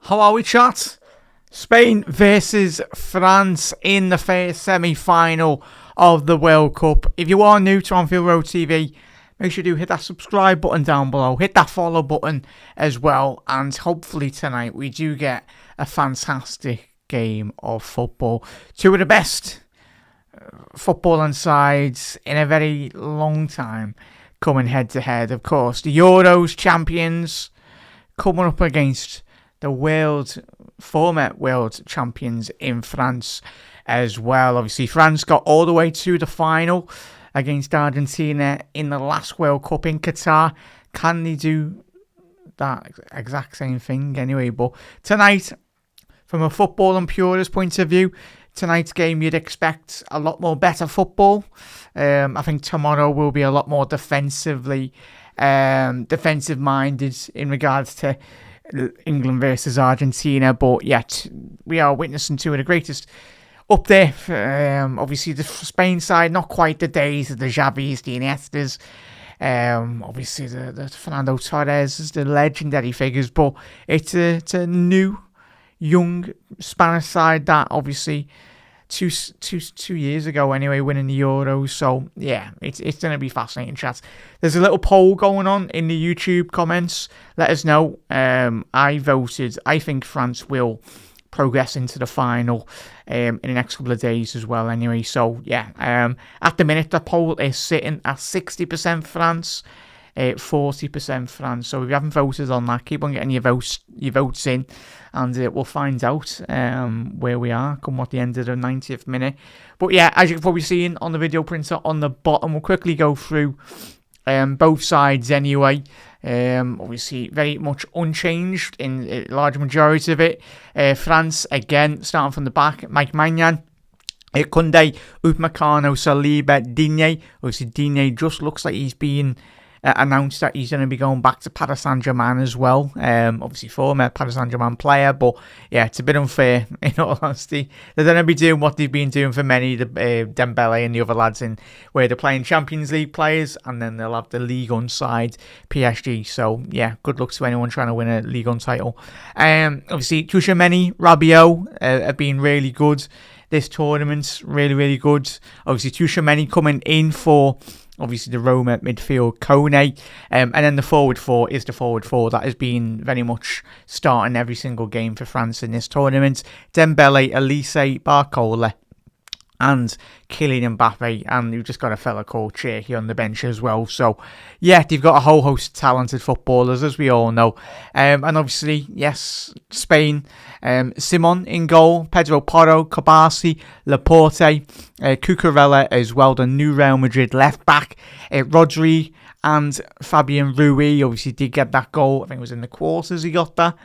How are we, chat? Spain versus France in the first semi-final of the World Cup. If you are new to On-Field Road TV, make sure you hit that subscribe button down below. Hit that follow button as well. And hopefully tonight we do get a fantastic game of football. Two of the best footballing sides in a very long time coming head to head. Of course, the Euros champions coming up against the former world champions in France as well. Obviously, France got all the way to the final against Argentina in the last World Cup in Qatar. Can they do that exact same thing anyway? But tonight, from a football and purist point of view, tonight's game you'd expect a lot more better football. I think tomorrow will be a lot more defensive minded in regards to England versus Argentina, but yet we are witnessing two of the greatest up there. Obviously, the Spain side, not quite the days of the Xavis, the Iniestas, obviously the Fernando Torres, the legendary figures, but it's a new, young Spanish side that obviously two years ago anyway, winning the Euros. So yeah, it's going to be fascinating, chat. There's a little poll going on in the YouTube comments. Let us know. I voted. I think France will progress into the final in the next couple of days as well anyway. So yeah, at the minute the poll is sitting at 60% France, 40% France. So if you haven't voted on that, keep on getting your votes in, and we'll find out where we are come at the end of the 90th minute. But yeah, as you've probably seen on the video printer on the bottom, we'll quickly go through both sides anyway. Obviously very much unchanged in a large majority of it. France again starting from the back. Mike Maignan, Koundé, Upamecano, Saliba, Digne. Obviously Digne just looks like he's been announced that he's going to be going back to Paris Saint-Germain as well. Obviously former Paris Saint-Germain player, but yeah, it's a bit unfair in all honesty. They're going to be doing what they've been doing for many, the Dembele and the other lads, in where they're playing Champions League players, and then they'll have the Ligue 1 side, PSG. So yeah, good luck to anyone trying to win a Ligue 1 title. Obviously Tchouaméni, Rabiot have been really good this tournament, really good. Obviously Tchouaméni coming in for obviously the Roma midfield, Kone, and then the forward four is the forward four that has been very much starting every single game for France in this tournament. Dembele, Elise, Barcola, and Kylian Mbappe, and you've just got a fella called Cherki on the bench as well. So yeah, they've got a whole host of talented footballers, as we all know. And obviously, yes, Spain, Simon in goal, Pedro Porro, Kobasi, Laporte, Cucurella as well, the new Real Madrid left back, Rodri and Fabian Rui obviously did get that goal. I think it was in the quarters he got that.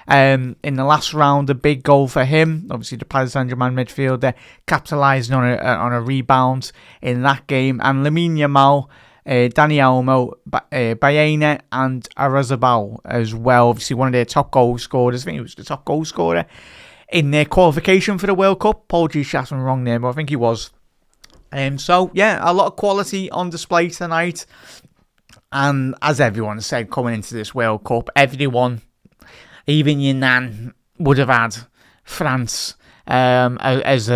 In the last round, a big goal for him. Obviously, the Paris Saint-Germain midfielder capitalising on a rebound in that game. And Lamine Yamal, Dani Olmo, Bayena and Arazabal as well. Obviously, one of their top goal scorers. I think he was the top goal scorer in their qualification for the World Cup. Apologies, chat, I'm wrong there, but I think he was. So, yeah, a lot of quality on display tonight. And as everyone said, coming into this World Cup, everyone, even your nan, would have had France as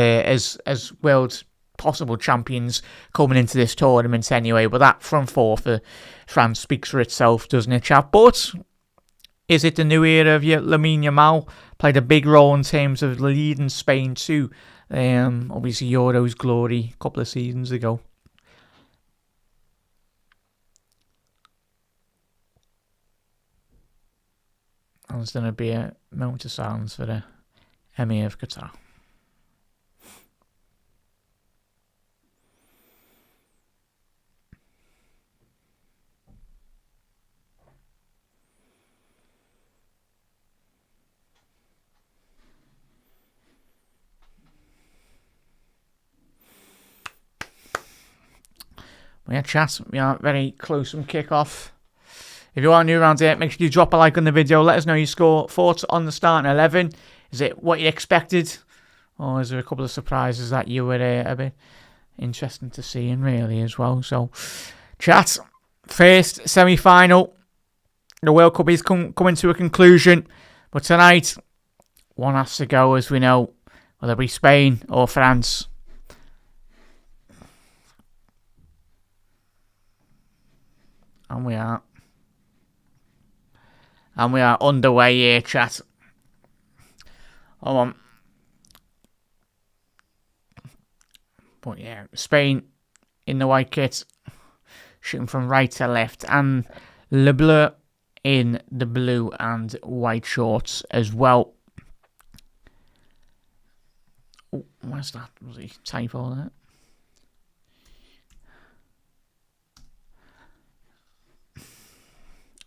world possible champions coming into this tournament anyway. But that front four for France speaks for itself, doesn't it, chap? But is it the new era of Lamine Yamal? Played a big role in terms of leading Spain to obviously Euros glory a couple of seasons ago. And there's going to be a moment of silence for the Emir of Qatar. Well, yeah, chat, we are very close from kick-off. If you are new around here, make sure you drop a like on the video. Let us know your score, thoughts on the starting 11. Is it what you expected? Or is there a couple of surprises that you were a bit interesting to see in really as well? So, chat, first semi-final. The World Cup is coming to a conclusion. But tonight, one has to go, as we know, whether it be Spain or France. And we are underway here, chat. Hold on. But yeah, Spain in the white kit, shooting from right to left, and Le Bleu in the blue and white shorts as well. Oh, where's that? Was he typo there?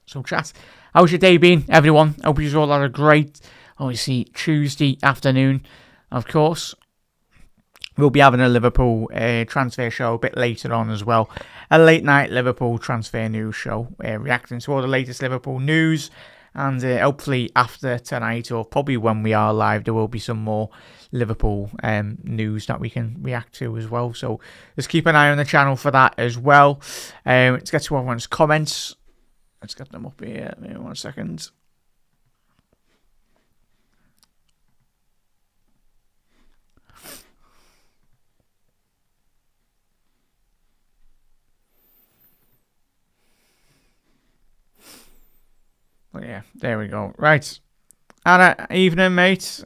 So chat, how's your day been, everyone? Hope you all had a great, obviously, Tuesday afternoon. Of course, we'll be having a Liverpool transfer show a bit later on as well. A late night Liverpool transfer news show, reacting to all the latest Liverpool news. And hopefully after tonight, or probably when we are live, there will be some more Liverpool news that we can react to as well. So just keep an eye on the channel for that as well. Let's get to everyone's comments. Let's get them up here. Maybe 1 second. But yeah, there we go. Right. Anna, evening, mate.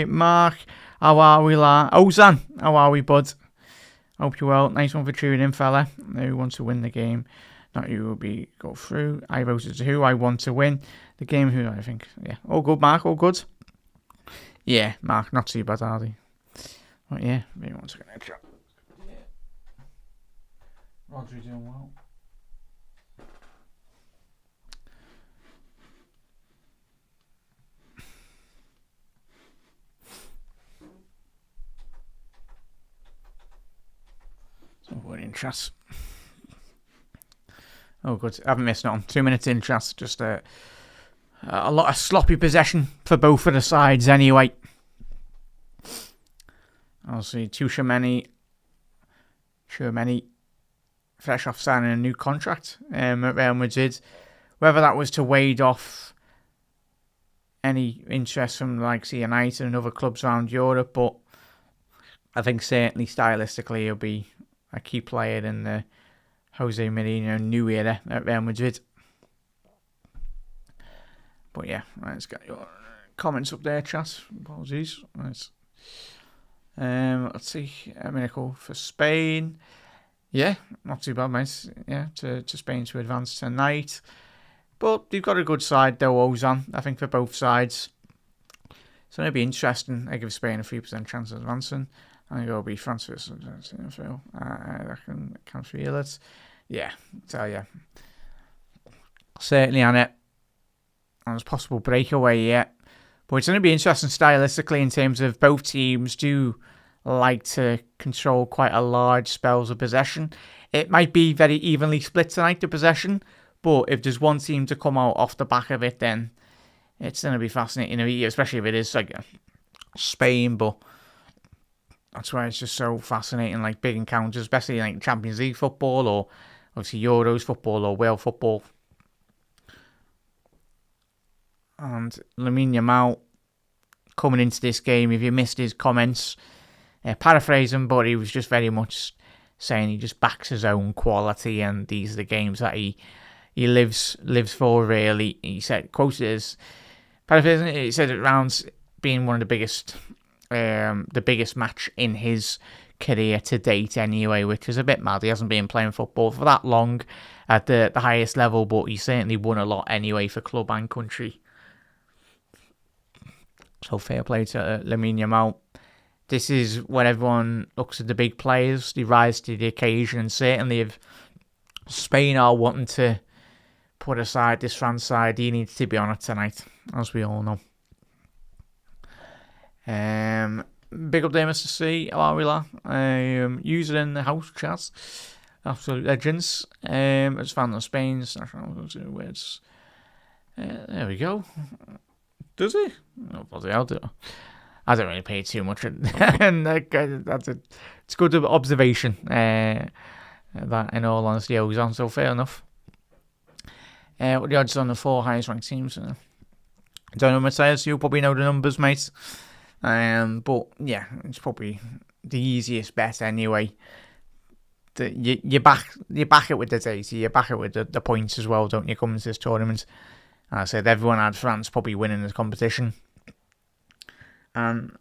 Mark, how are we, Ozan, how are we, bud? Hope you're well. Nice one for tuning in, fella. Who wants to win the game? Not you will go through. I voted to who I want to win the game. Who I think. Yeah. All good, Mark. All good. Yeah, Mark. Not too bad, are they? But yeah. Maybe 1 second. Yeah. Rodri doing well. So we're in chat. Oh, good. I haven't missed nothing. 2 minutes in chat. Just a lot of sloppy possession for both of the sides anyway. I'll see Tchouaméni fresh off signing a new contract at Real Madrid. Whether that was to wade off any interest from like United and other clubs around Europe, but I think certainly stylistically he'll be a key player in the Jose Mourinho new era at Real Madrid. But yeah, right, let's get your comments up there, chat. Apologies. Right. Let's see. A miracle for Spain. Yeah, not too bad, mate. Yeah, to Spain to advance tonight. But they've got a good side, though, Ozan, I think, for both sides. So it'll be interesting. I give Spain a 3% chance of advancing. I think it'll be France versus I can feel it. Yeah, tell you. Certainly on it. And there's possible breakaway yet. But it's going to be interesting stylistically in terms of both teams do like to control quite a large spells of possession. It might be very evenly split tonight, the possession. But if there's one team to come out off the back of it, then it's going to be fascinating, especially if it is like Spain. But that's why it's just so fascinating, like big encounters, especially like Champions League football or obviously Euros football or World football. And Lamine Yamal coming into this game, if you missed his comments, paraphrase him, but he was just very much saying he just backs his own quality and these are the games that he lives for, really. He said, quoted as, paraphrasing, he said it rounds being one of the biggest match in his career to date anyway, which is a bit mad. He hasn't been playing football for that long at the highest level, but he certainly won a lot anyway for club and country. So fair play to Lamine Yamal. This is when everyone looks at the big players, they rise to the occasion, and certainly if Spain are wanting to put aside this France side, he needs to be on it tonight, as we all know. Big up there, Mr. C. How are we, la? User in the house chat. Absolute legends. It's fan of Spain's national words. There we go. Does he? Oh, bloody hell, I don't really pay too much. And it's good observation. That, in all honesty, Ozan, so fair enough. What are the odds on the 4 highest ranked teams? I don't know, Matthias, you probably know the numbers, mate. But yeah, it's probably the easiest bet anyway. You back it with the data, you back it with the points as well, don't you, coming to this tournament? As I said, everyone had France probably winning this competition. And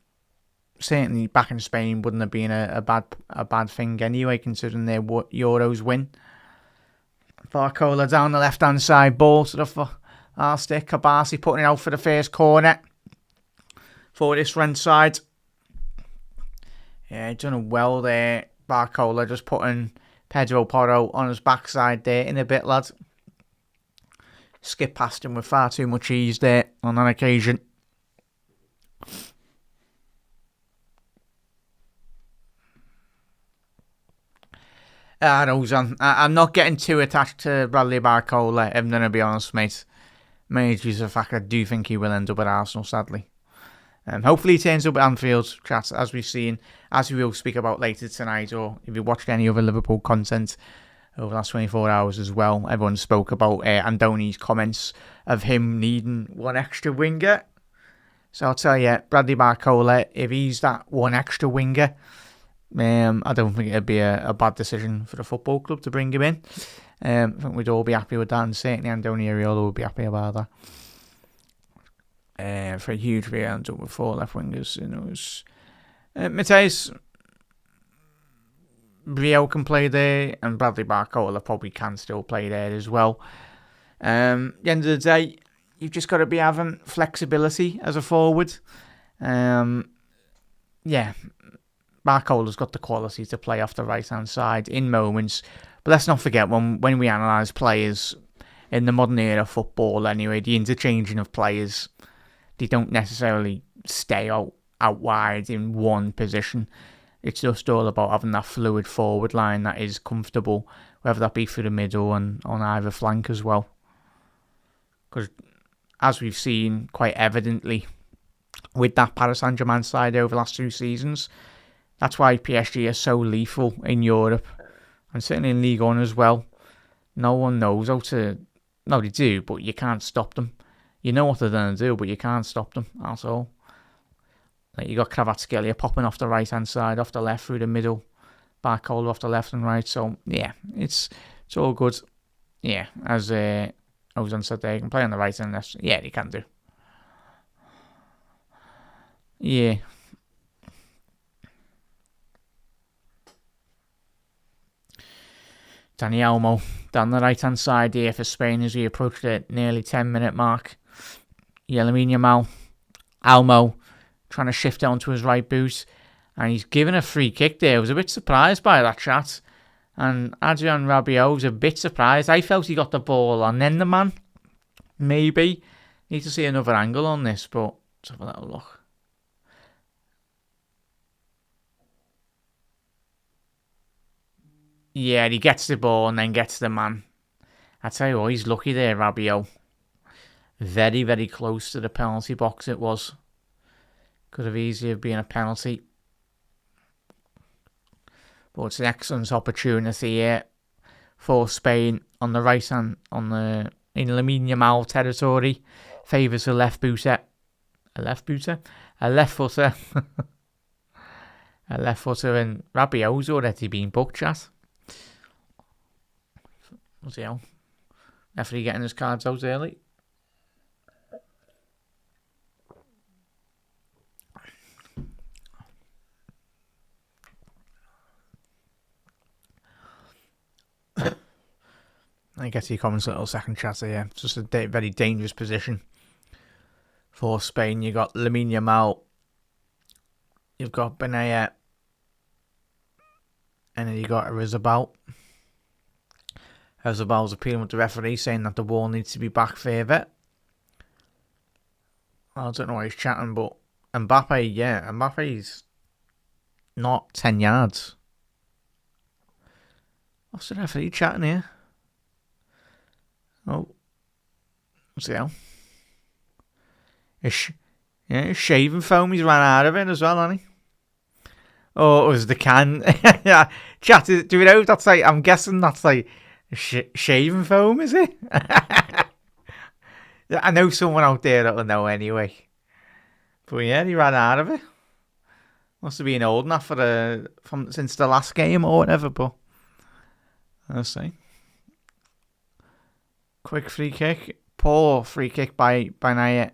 certainly back in Spain wouldn't have been a bad thing anyway, considering their Euros win. Barcola down the left-hand side, ball to the far stick. Kabasi putting it out for the first corner for this Rennes side. Yeah, done well there. Barcola just putting Pedro Porro on his backside there in a bit, lad. Skip past him with far too much ease there on that occasion. I'm not getting too attached to Bradley Barcola, I'm going to be honest, mate. Mainly the fact I do think he will end up at Arsenal, sadly. Hopefully he turns up at Anfield, chat, as we've seen, as we will speak about later tonight, or if you watched any other Liverpool content over the last 24 hours as well. Everyone spoke about Andoni's comments of him needing one extra winger. So I'll tell you, Bradley Barcola, if he's that one extra winger, I don't think it'd be a bad decision for the football club to bring him in. I think we'd all be happy with that, and certainly Andoni Iraola would be happy about that. For a huge round up with 4 left wingers, Mateus Rio can play there, and Bradley Barcola probably can still play there as well. At the end of the day, you've just got to be having flexibility as a forward. Barcola's got the quality to play off the right-hand side in moments. But let's not forget, when we analyse players in the modern era of football anyway, the interchanging of players, they don't necessarily stay out wide in one position. It's just all about having that fluid forward line that is comfortable, whether that be through the middle and on either flank as well. Because as we've seen quite evidently with that Paris Saint-Germain side over the last 2 seasons, that's why PSG are so lethal in Europe, and certainly in Ligue 1 as well. No one knows how to... No, they do, but you can't stop them. You know what they're going to do, but you can't stop them, that's all. Like, you got Kvaratskhelia popping off the right-hand side, off the left, through the middle. Barcola off the left and right. So, yeah, it's all good. Yeah, as Ozan said there, you can play on the right and left. Yeah, they can do. Yeah. Dani Olmo down the right-hand side here for Spain as we approach the nearly 10-minute mark. Yeah, Lamine Yamal. Olmo trying to shift onto his right boot. And he's given a free kick there. I was a bit surprised by that chat. And Adrien Rabiot was a bit surprised. I felt he got the ball on then the man. Maybe. Need to see another angle on this, but let's have a little look. Yeah, he gets the ball and then gets the man. I tell you what, he's lucky there, Rabiot. Very, very close to the penalty box it was. Could have easily been a penalty. But it's an excellent opportunity here for Spain on the right hand, in Lamine Yamal territory. Favours a left footer. A left footer? A left footer. A left footer, and Rabiot's already been booked, chat. What's the hell? Referee getting his cards out early. I guess he comments a little second chat here. It's just a very dangerous position for Spain. You got Lamine Yamal, you've got Benaya, and then you got Rizabal. Rizabal's appealing with the referee, saying that the ball needs to be back further. I don't know why he's chatting, but Mbappe's not 10 yards. What's the referee chatting here? Oh, what's the hell? His shaving foam, he's ran out of it as well, hasn't he? Oh, it was the can. Yeah, chat, do we know if that's like, I'm guessing that's like shaving foam, is it? I know someone out there that'll know anyway. But yeah, he ran out of it. Must have been old enough since the last game or whatever, but I'll see. Quick free kick. Poor free kick by Naya.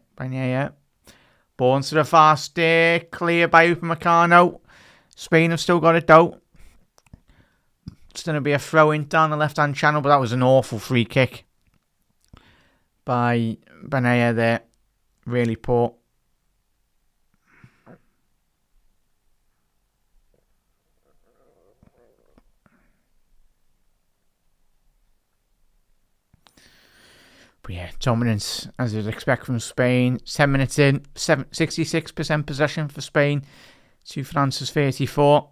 Ball into the far stick. Clear by Upamecano. Spain have still got it though. It's going to be a throw in down the left hand channel, but that was an awful free kick by Naya there. Really poor. But yeah, dominance as you'd expect from Spain. 10 minutes in, 66% possession for Spain to France's 34.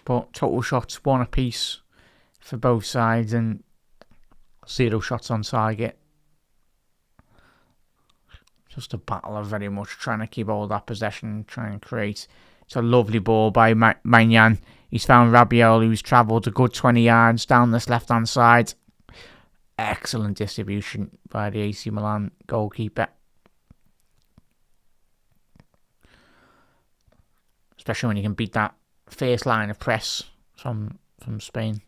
But total shots, 1 apiece for both sides and 0 shots on target. Just a battle of very much trying to keep all that possession, trying to create. It's a lovely ball by Maignan. He's found Rabiot, who's travelled a good 20 yards down this left-hand side. Excellent distribution by the AC Milan goalkeeper. Especially when you can beat that first line of press from Spain.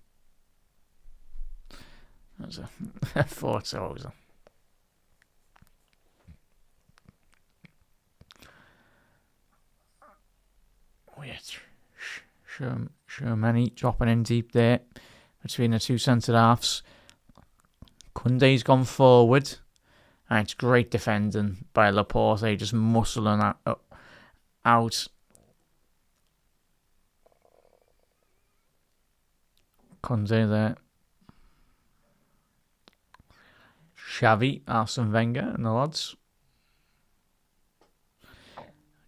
That's a thought so. Oh yeah, Tchouaméni dropping in deep there between the two centre halves. Koundé's gone forward. And it's great defending by Laporte, just muscling that out. Koundé there. Xavi, Arsene Wenger and the lads.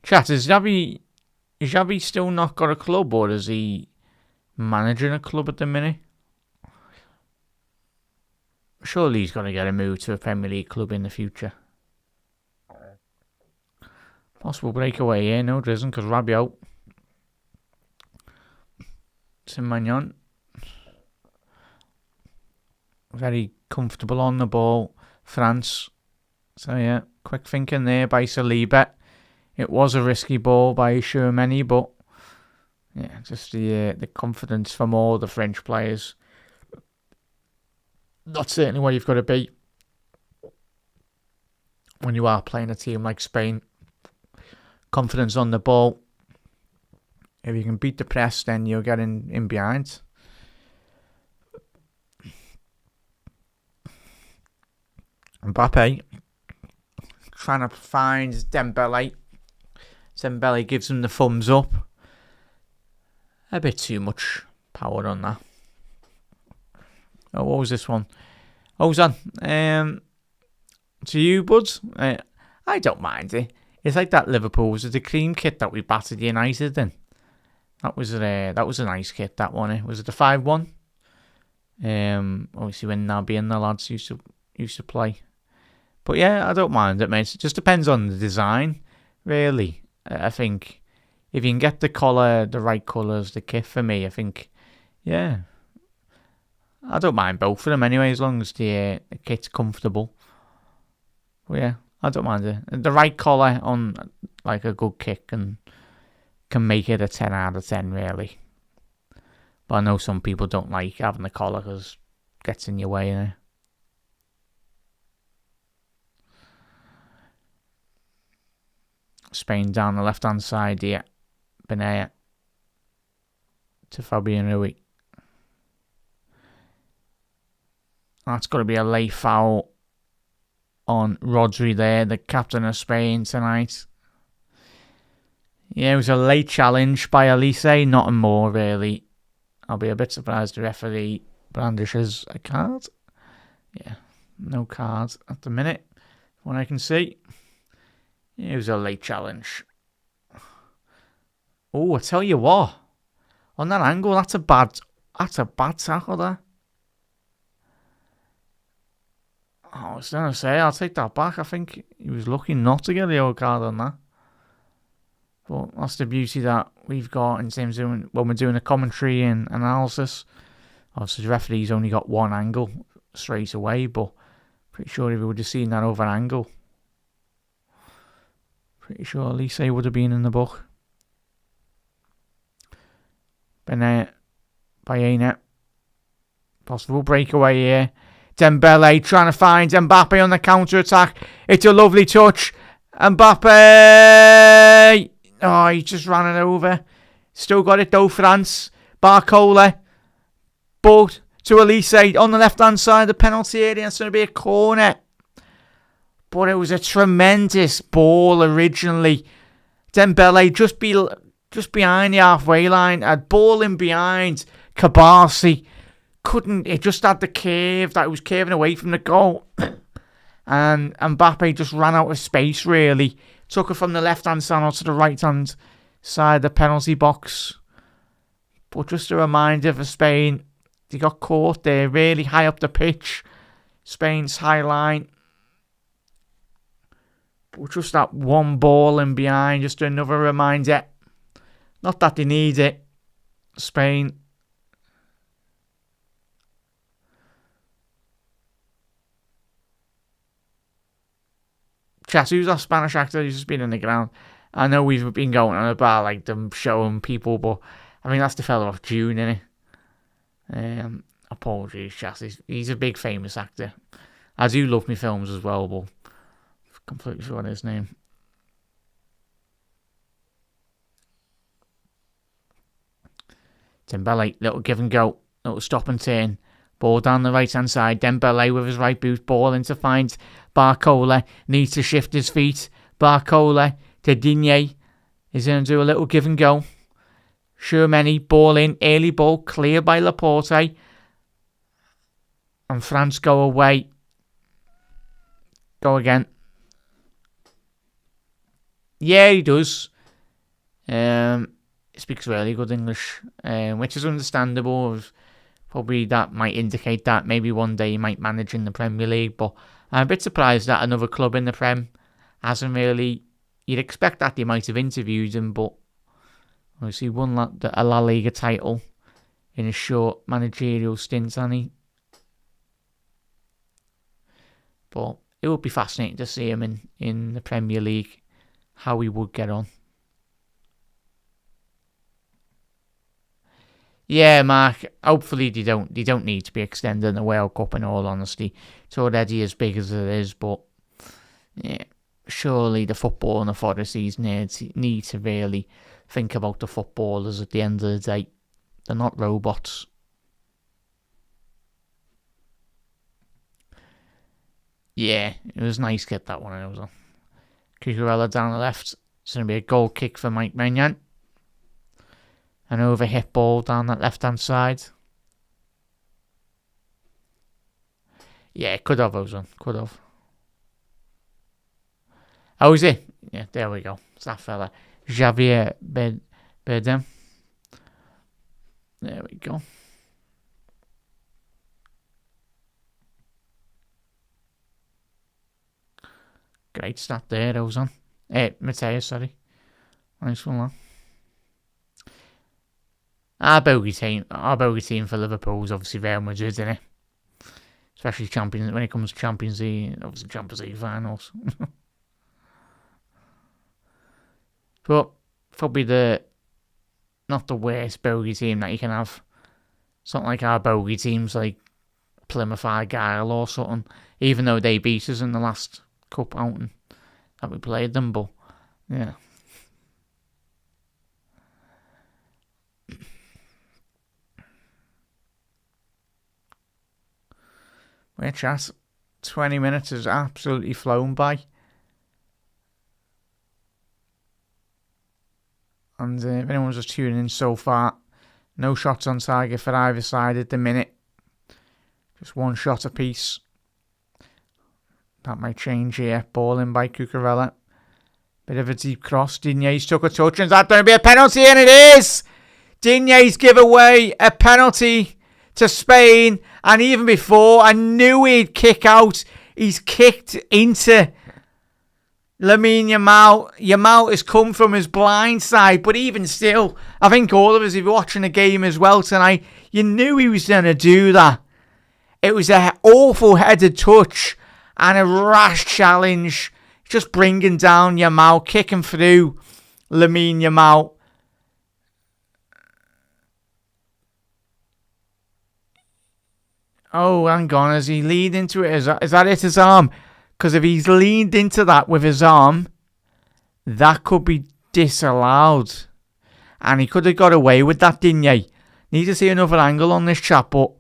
Chat, is Xavi still not got a club, or is he managing a club at the minute? Surely he's going to get a move to a Premier League club in the future. Possible breakaway here. No, there isn't, because Rabiot. Maignan. Very comfortable on the ball. France. So yeah, quick thinking there by Saliba. It was a risky ball by Tchouaméni, but yeah, just the confidence from all the French players. That's certainly where you've got to be when you are playing a team like Spain. Confidence on the ball. If you can beat the press, then you'll get in behind. Mbappe trying to find Dembele. Dembele gives him the thumbs up. A bit too much power on that. Oh, what was this one? Oh, Zan. To you, buds. I don't mind it. It's like that Liverpool. Was it the cream kit that we battered United in? That was a nice kit, that one. Was it the 5-1? Obviously when Naby and the lads used to play. But yeah, I don't mind it, mate. It just depends on the design, really. I think if you can get the right colours, the kit for me, I think, yeah. I don't mind both of them anyway, as long as the kit's comfortable. But yeah, I don't mind it. The right colour on like a good kit can make it a 10 out of 10, really. But I know some people don't like having the collar because it gets in your way, you know. Spain down the left-hand side here. Benaya to Fabian Rui. That's got to be a late foul on Rodri there, the captain of Spain tonight. Yeah, it was a late challenge by Elise, not more really. I'll be a bit surprised the referee brandishes a card. Yeah, no card at the minute, from what I can see. Yeah, it was a late challenge. Oh, I tell you what, on that angle, that's a bad tackle there. I was going to say, I'll take that back. I think he was lucky not to get the old card on that. But that's the beauty that we've got in terms of when we're doing a commentary and analysis. Obviously, the referee's only got one angle straight away, but Pretty sure if we would have seen that over angle. Pretty sure Elise would have been in the book. Benet, Baena. Possible breakaway here. Dembele trying to find Mbappe on the counter-attack. It's a lovely touch. Mbappe! Oh, he just ran it over. Still got it though, France. Barcola. But to Elise on the left-hand side of the penalty area. It's going to be a corner. But it was a tremendous ball originally. Dembele just behind the halfway line. A ball in behind. Kabasi it just had the curve that it was curving away from the goal. And Mbappe just ran out of space really. Took it from the left-hand side to the right-hand side of the penalty box. But just a reminder for Spain, they got caught there really high up the pitch. Spain's high line. But just that one ball in behind, just another reminder. Not that they need it. Spain. Who's our Spanish actor? He's just been in the ground. I know we've been going on about like them showing people, but I mean that's the fellow off June, isn't it? Apologies, Chas. He's a big famous actor. I do love my films as well, but I've completely forgot his name. Dembele, little give and go, little stop and turn. Ball down the right-hand side. Dembele with his right boot. Ball in to find Barcola. Needs to shift his feet. Barcola to Digne. He's going to do a little give and go. Shermany. Ball in. Early ball. Clear by Laporte. And France go away. Go again. Yeah, he does. He speaks really good English. Which is understandable. Probably that might indicate that maybe one day he might manage in the Premier League, but I'm a bit surprised that another club in the Prem hasn't really. You'd expect that they might have interviewed him, but obviously won a La Liga title in a short managerial stint, hasn't he? But it would be fascinating to see him in the Premier League, how he would get on. Yeah, Mark. Hopefully they don't need to be extending the World Cup. In all honesty, it's already as big as it is. But yeah, surely the football and authorities need to really think about the footballers at the end of the day. They're not robots. Yeah, it was nice to get that one over. Cucurella down the left. It's going to be a goal kick for Mike Maignan. An overhit ball down that left-hand side. Yeah, could have, Ozone. Could have. Oh, is it? Yeah, there we go. It's that fella. Javier Bardem. There we go. Great start there, Ozone. Mateus, sorry. Nice one, lad. Our bogey team for Liverpool is obviously Real Madrid, isn't it? Especially when it comes to Champions League, obviously Champions League finals. But probably not the worst bogey team that you can have. It's not like our bogey teams like Plymouth Argyle or something, even though they beat us in the last cup outing that we played them, but yeah. Which 20 minutes has absolutely flown by. And if anyone's just tuning in so far, no shots on target for either side at the minute. Just one shot apiece. That might change here. Ball in by Cucurella. Bit of a deep cross. Digne's took a touch. And that's going to be a penalty, and it is! Digne's give away a penalty to Spain. And even before, I knew he'd kick out. He's kicked into Lamine Yamal. Yamal has come from his blind side. But even still, I think all of us, if you're watching the game as well tonight, you knew he was going to do that. It was an awful headed touch. And a rash challenge. Just bringing down Yamal, kicking through Lamine Yamal. Oh, hang on. Has he leaned into it? Is that it, his arm? Because if he's leaned into that with his arm, that could be disallowed. And he could have got away with that, Digne. Need to see another angle on this chat, but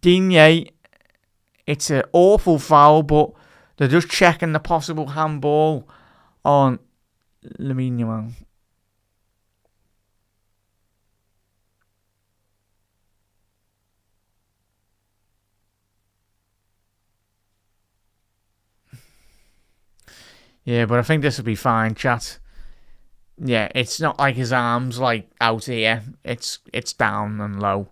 Digne, it's an awful foul, but they're just checking the possible handball on Lamine Yamal. Yeah, but I think this will be fine, chat. Yeah, it's not like his arm's like out here. It's down and low.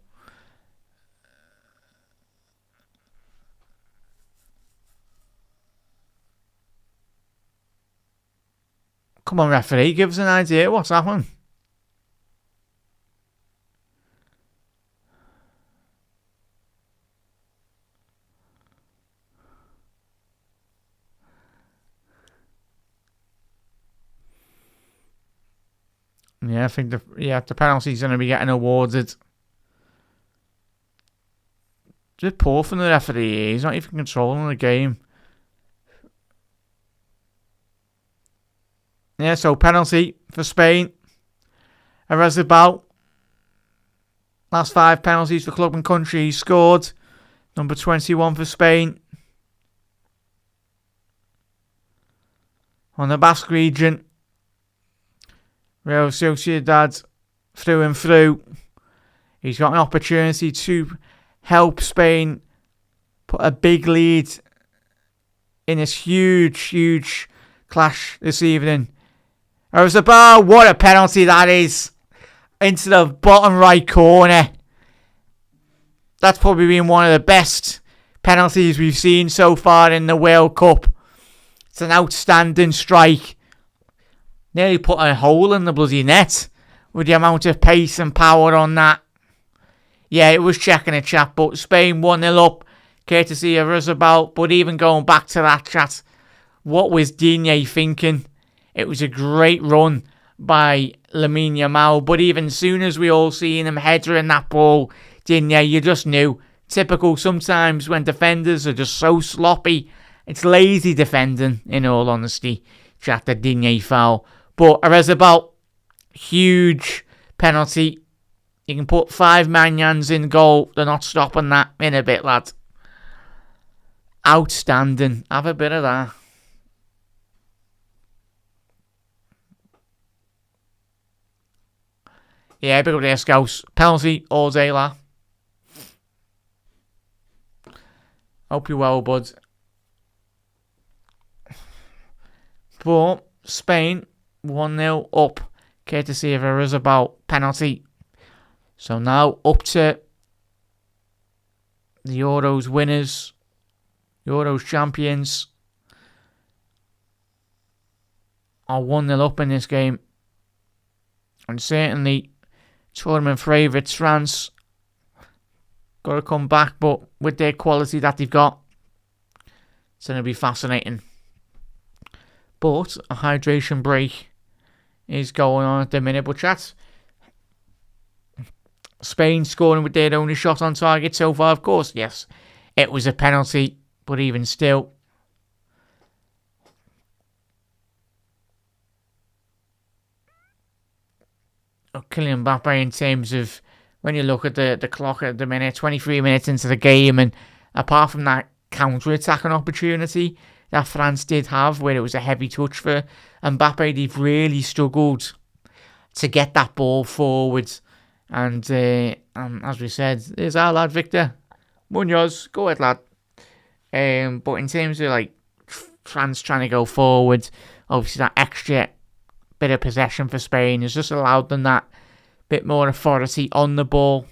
Come on, referee, give us an idea what's happening. Yeah, I think the penalty's going to be getting awarded. It's a bit poor from the referee. He's not even controlling the game. Yeah, so penalty for Spain. Arezabal. Last 5 penalties for club and country. He scored. Number 21 for Spain. On the Basque region. Real Sociedad through and through. He's got an opportunity to help Spain put a big lead in this huge clash this evening. Arezabal, what a penalty that is. Into the bottom right corner. That's probably been one of the best penalties we've seen so far in the World Cup. It's an outstanding strike. Nearly put a hole in the bloody net with the amount of pace and power on that. Yeah, it was checking a chat, but Spain 1-0 up, courtesy of Arezabal. But even going back to that chat, what was Digne thinking? It was a great run by Lamine Yamal, but even as soon as we all seen him headering that ball, Digne, you just knew. Typical sometimes when defenders are just so sloppy. It's lazy defending, in all honesty. Chat the Digne foul. But Arezabal, huge penalty. You can put 5 Manyans in goal. They're not stopping that in a bit, lad. Outstanding. Have a bit of that. Yeah, big up there, Scouts. Penalty all day, lad. Hope you're well, bud. But Spain 1-0 up, courtesy of Arezabal penalty. So now up to the Euros winners, Euros champions, are 1-0 up in this game. And certainly tournament favourites France got to come back, but with their quality that they've got, it's going to be fascinating. But a hydration break is going on at the minute. But chat, Spain scoring with their only shot on target so far. Of course, yes, it was a penalty, but even still, Kylian Mbappe, in terms of when you look at the clock at the minute, 23 minutes into the game, and apart from that counter-attacking opportunity that France did have, where it was a heavy touch for Mbappe, they've really struggled to get that ball forward. And as we said, there's our lad Victor Munoz. Go ahead, lad. But in terms of like France trying to go forward, obviously that extra bit of possession for Spain has just allowed them that bit more authority on the ball.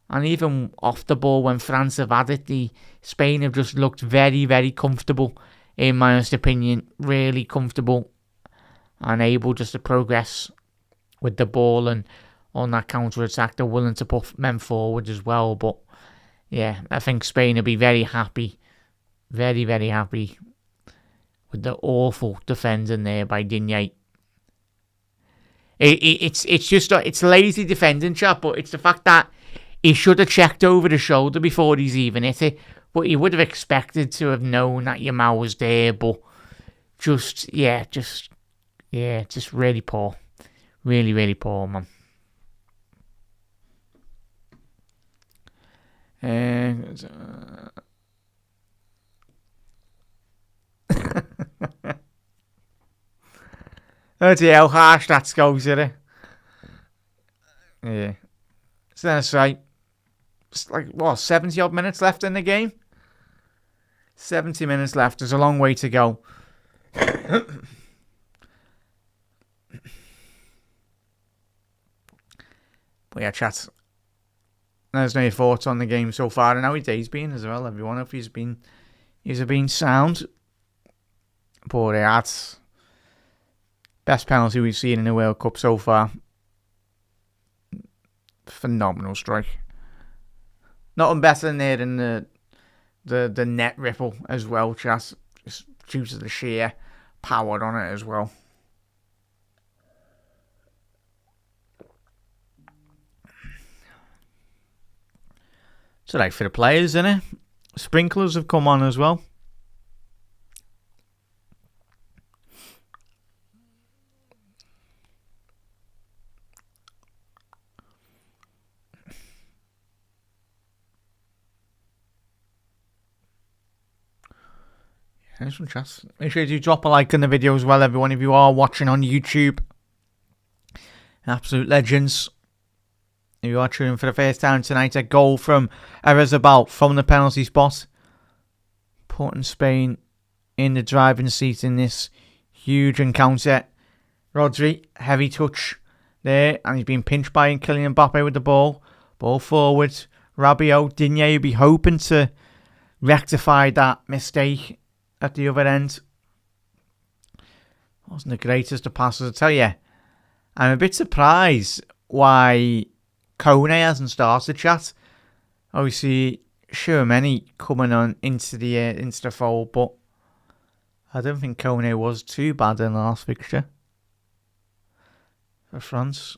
And even off the ball, when France have had it, Spain have just looked very, very comfortable, in my honest opinion. Really comfortable and able just to progress with the ball, and on that counter-attack they're willing to put men forward as well. But yeah, I think Spain will be very happy Very, very happy with the awful defending there by Digne. It's lazy defending, chap, but it's the fact that he should have checked over the shoulder before he's even hit it. But he would have expected to have known that Yamal was there, but just really poor. Really, really poor, man. Oh dear, how harsh that goes, isn't it? Yeah. So that's right. It's like, 70 odd minutes left in the game? 70 minutes left. There's a long way to go. But yeah, chat. There's no thoughts on the game so far, and how his day's been as well, everyone. If he's been sound. But that's best penalty we've seen in the World Cup so far. Phenomenal strike. Nothing better than there than the net ripple as well, chat. Just due to the sheer power on it as well. So like for the players, innit? Sprinklers have come on as well. Nice one, chat. Make sure you drop a like on the video as well, everyone, if you are watching on YouTube. Absolute legends. If you are tuning for the first time tonight, a goal from Arizabal from the penalty spot, putting Spain in the driving seat in this huge encounter. Rodri, heavy touch there, and he's been pinched by Kylian Mbappe with the ball. Ball forward. Rabiot, Digne will be hoping to rectify that mistake at the other end. Wasn't the greatest of passes, I tell you. I'm a bit surprised why Kone hasn't started, chat. Obviously, Tchouaméni coming on into the fold, but I don't think Kone was too bad in the last fixture for France.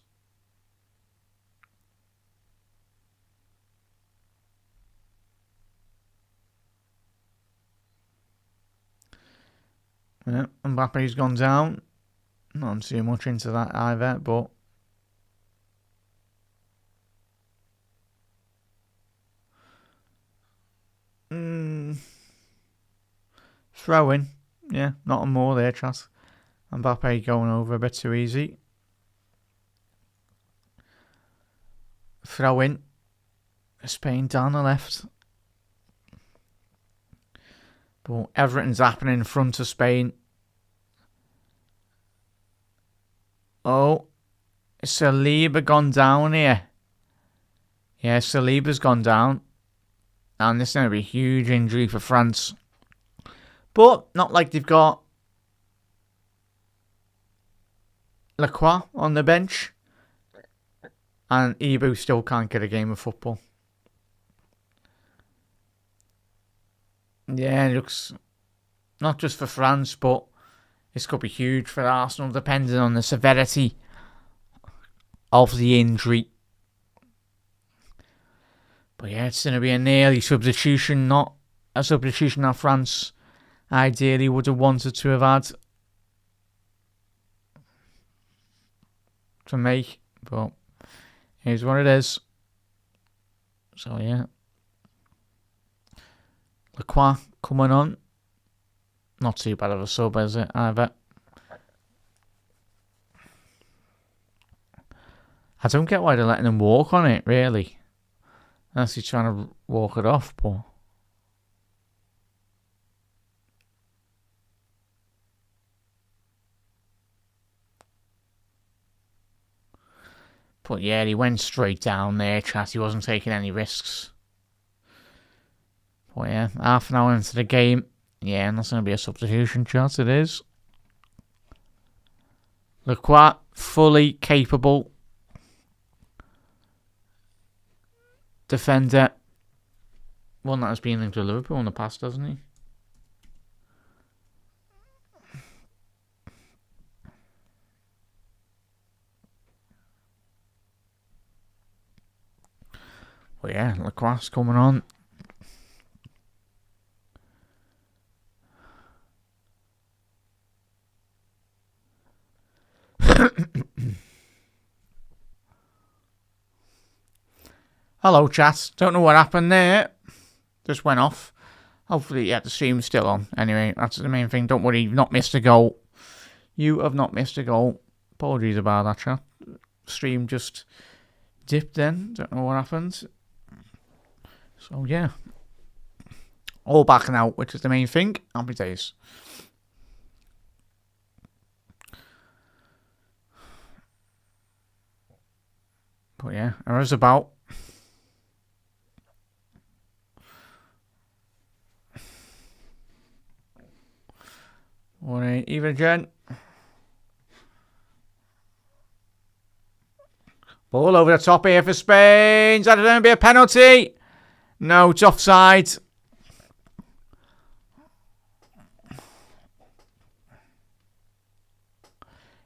Yeah, Mbappe's gone down. Not too much into that either, but throw in. Yeah, not more there, chat. Mbappe going over a bit too easy. Throw in. Spain down the left. But everything's happening in front of Spain. Oh, Saliba gone down here. Yeah, Saliba's gone down. And this is going to be a huge injury for France. But not like they've got Lacroix on the bench. And Ibu still can't get a game of football. Yeah, it looks not just for France, but this could be huge for Arsenal, depending on the severity of the injury. But yeah, it's going to be a nearly substitution, not a substitution that France ideally would have wanted to have had to make. But here's what it is. So yeah. Lacroix coming on. Not too bad of a sub, is it, either? I don't get why they're letting him walk on it, really. Unless he's trying to walk it off, but yeah, he went straight down there, chat. He wasn't taking any risks. But yeah, half an hour into the game. Yeah, and that's going to be a substitution, chat. It is. Lacroix, fully capable defender. One that has been linked to Liverpool in the past, hasn't he? But yeah, lacrosse coming on. Hello, chat. Don't know what happened there. Just went off. Hopefully, yeah, the stream's still on. Anyway, that's the main thing. Don't worry, you've not missed a goal. You have not missed a goal. Apologies about that, chat. Stream just dipped then. Don't know what happened. So, yeah. All back now, which is the main thing. Happy days. But yeah, I was about. Alright, even again. Ball over the top here for Spain. Is that going to be a penalty? No, it's offside.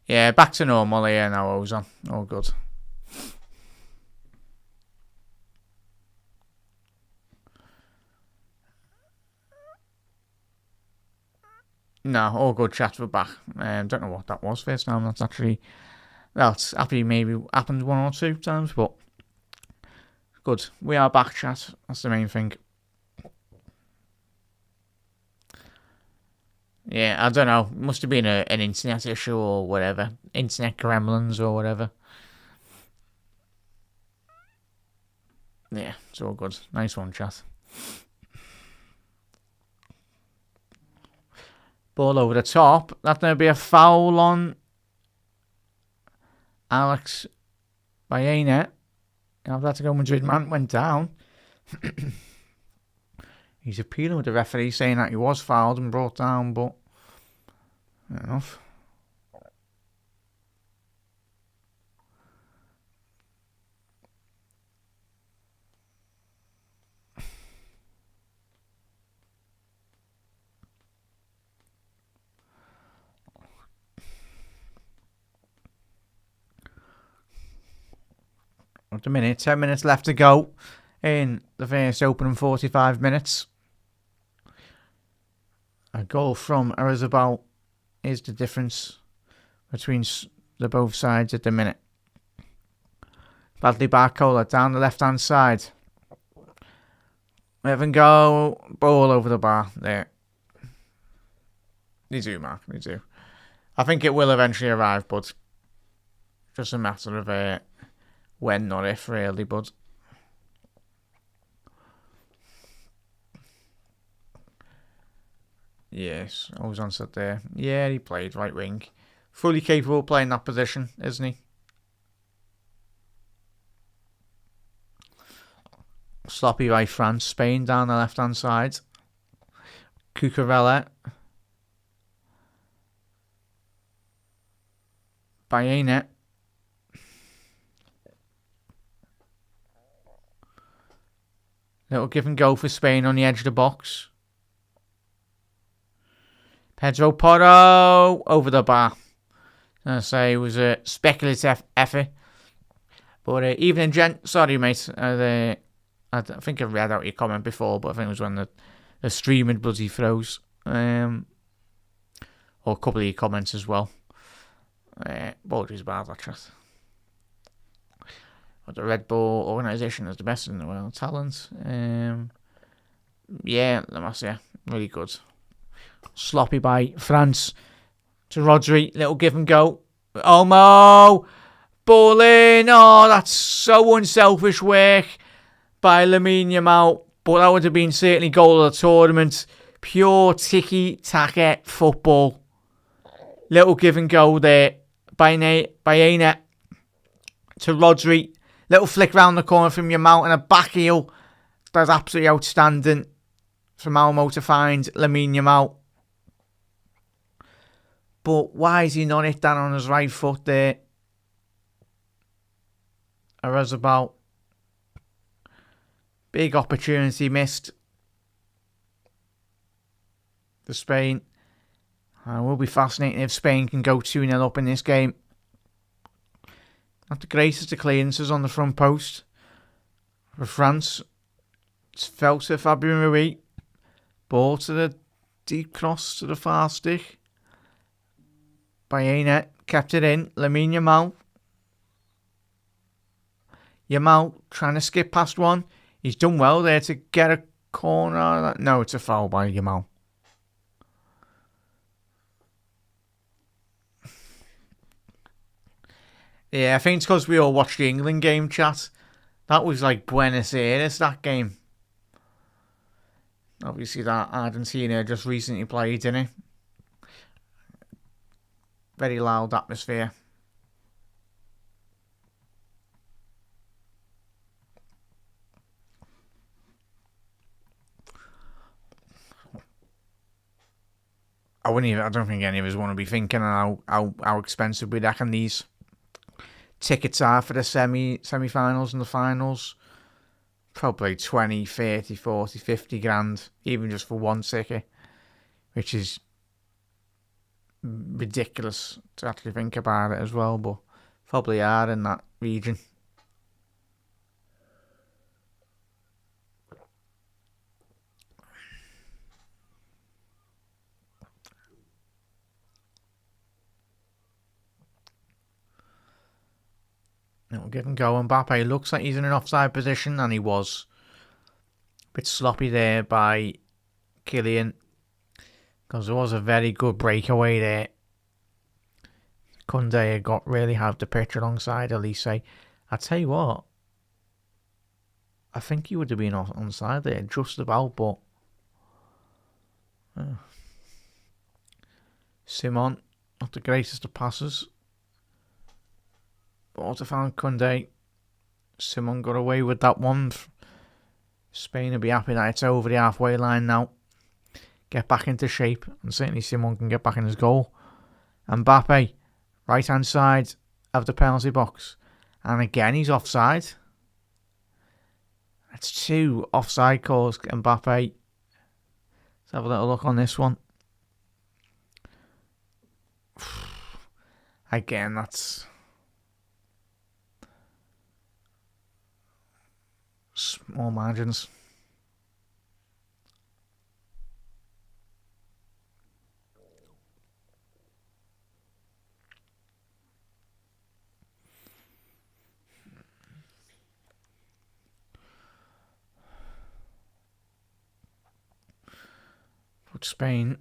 Yeah, back to normal here now, Ozan. All good. No, all good, chat, we're back. Don't know what that was first time. That's actually... Well, it's happy maybe happened 1 or 2 times, but... Good. We are back, chat. That's the main thing. Yeah, I don't know. Must have been an internet issue or whatever. Internet gremlins or whatever. Yeah, it's all good. Nice one, chat. Ball over the top. That's going to be a foul on Alex Baena. Atletico Madrid man went down. He's appealing with the referee saying that he was fouled and brought down, but fair enough. At the minute, 10 minutes left to go in the first opening 45 minutes. A goal from Arizabal is the difference between the both sides at the minute. Bradley Barcola down the left-hand side. Evan go. Ball over the bar. There. They do, Mark. They do. I think it will eventually arrive, but just a matter of when, not if, really, bud. Yes, I was on set there. Yeah, he played right wing. Fully capable of playing that position, isn't he? Sloppy by France. Spain down the left-hand side. Cucurella. Baena. Little give and go for Spain on the edge of the box. Pedro Porro over the bar. I say it was a speculative effort. But evening, gent. Sorry, mate. I think I read out your comment before, but I think it was when the streaming bloody froze. Or a couple of your comments as well. Apologies about that, chat. But the Red Bull organisation is the best in the world. Talent. Yeah, La Masia. Really good. Sloppy by France to Rodri. Little give and go. Olmo. Ball in. Oh, that's so unselfish work by Lamine Yamal. But that would have been certainly goal of the tournament. Pure tiki-taka football. Little give and go there. Baena to Rodri. Little flick round the corner from Yamal and a back heel. That's absolutely outstanding from Olmo to find Lamine Yamal. But why is he not hit that on his right foot there? Arizabal. Big opportunity missed for Spain. It will be fascinating if Spain can go 2-0 up in this game. Not the greatest of clearances on the front post. For France, it's fell to Fabien Ruiz. Ball to the deep cross to the far stick. Bayena kept it in. Lamine Yamal. Yamal trying to skip past one. He's done well there to get a corner. No, it's a foul by Yamal. Yeah, I think it's because we all watched the England game, chat. That was like Buenos Aires, that game. Obviously, that Argentina just recently played, didn't it? Very loud atmosphere. I don't think any of us want to be thinking how expensive we reckon these tickets are for the semi-finals and the finals. Probably 20, 30, 40, 50 grand, even just for one ticket, which is ridiculous to actually think about it as well, but probably are in that region. We'll give him go. Mbappe looks like he's in an offside position, and he was. A bit sloppy there by Kylian, because there was a very good breakaway there. Koundé got really half the pitch alongside Elise. I tell you what, I think he would have been onside there, just about, but Simon, not the greatest of passes. But found Koundé. Simon got away with that one. Spain will be happy that it's over the halfway line now. Get back into shape, and certainly Simon can get back in his goal. Mbappe, right hand side of the penalty box, and again he's offside. That's 2 offside calls. Mbappe. Let's have a little look on this one. Again, that's small margins. But Spain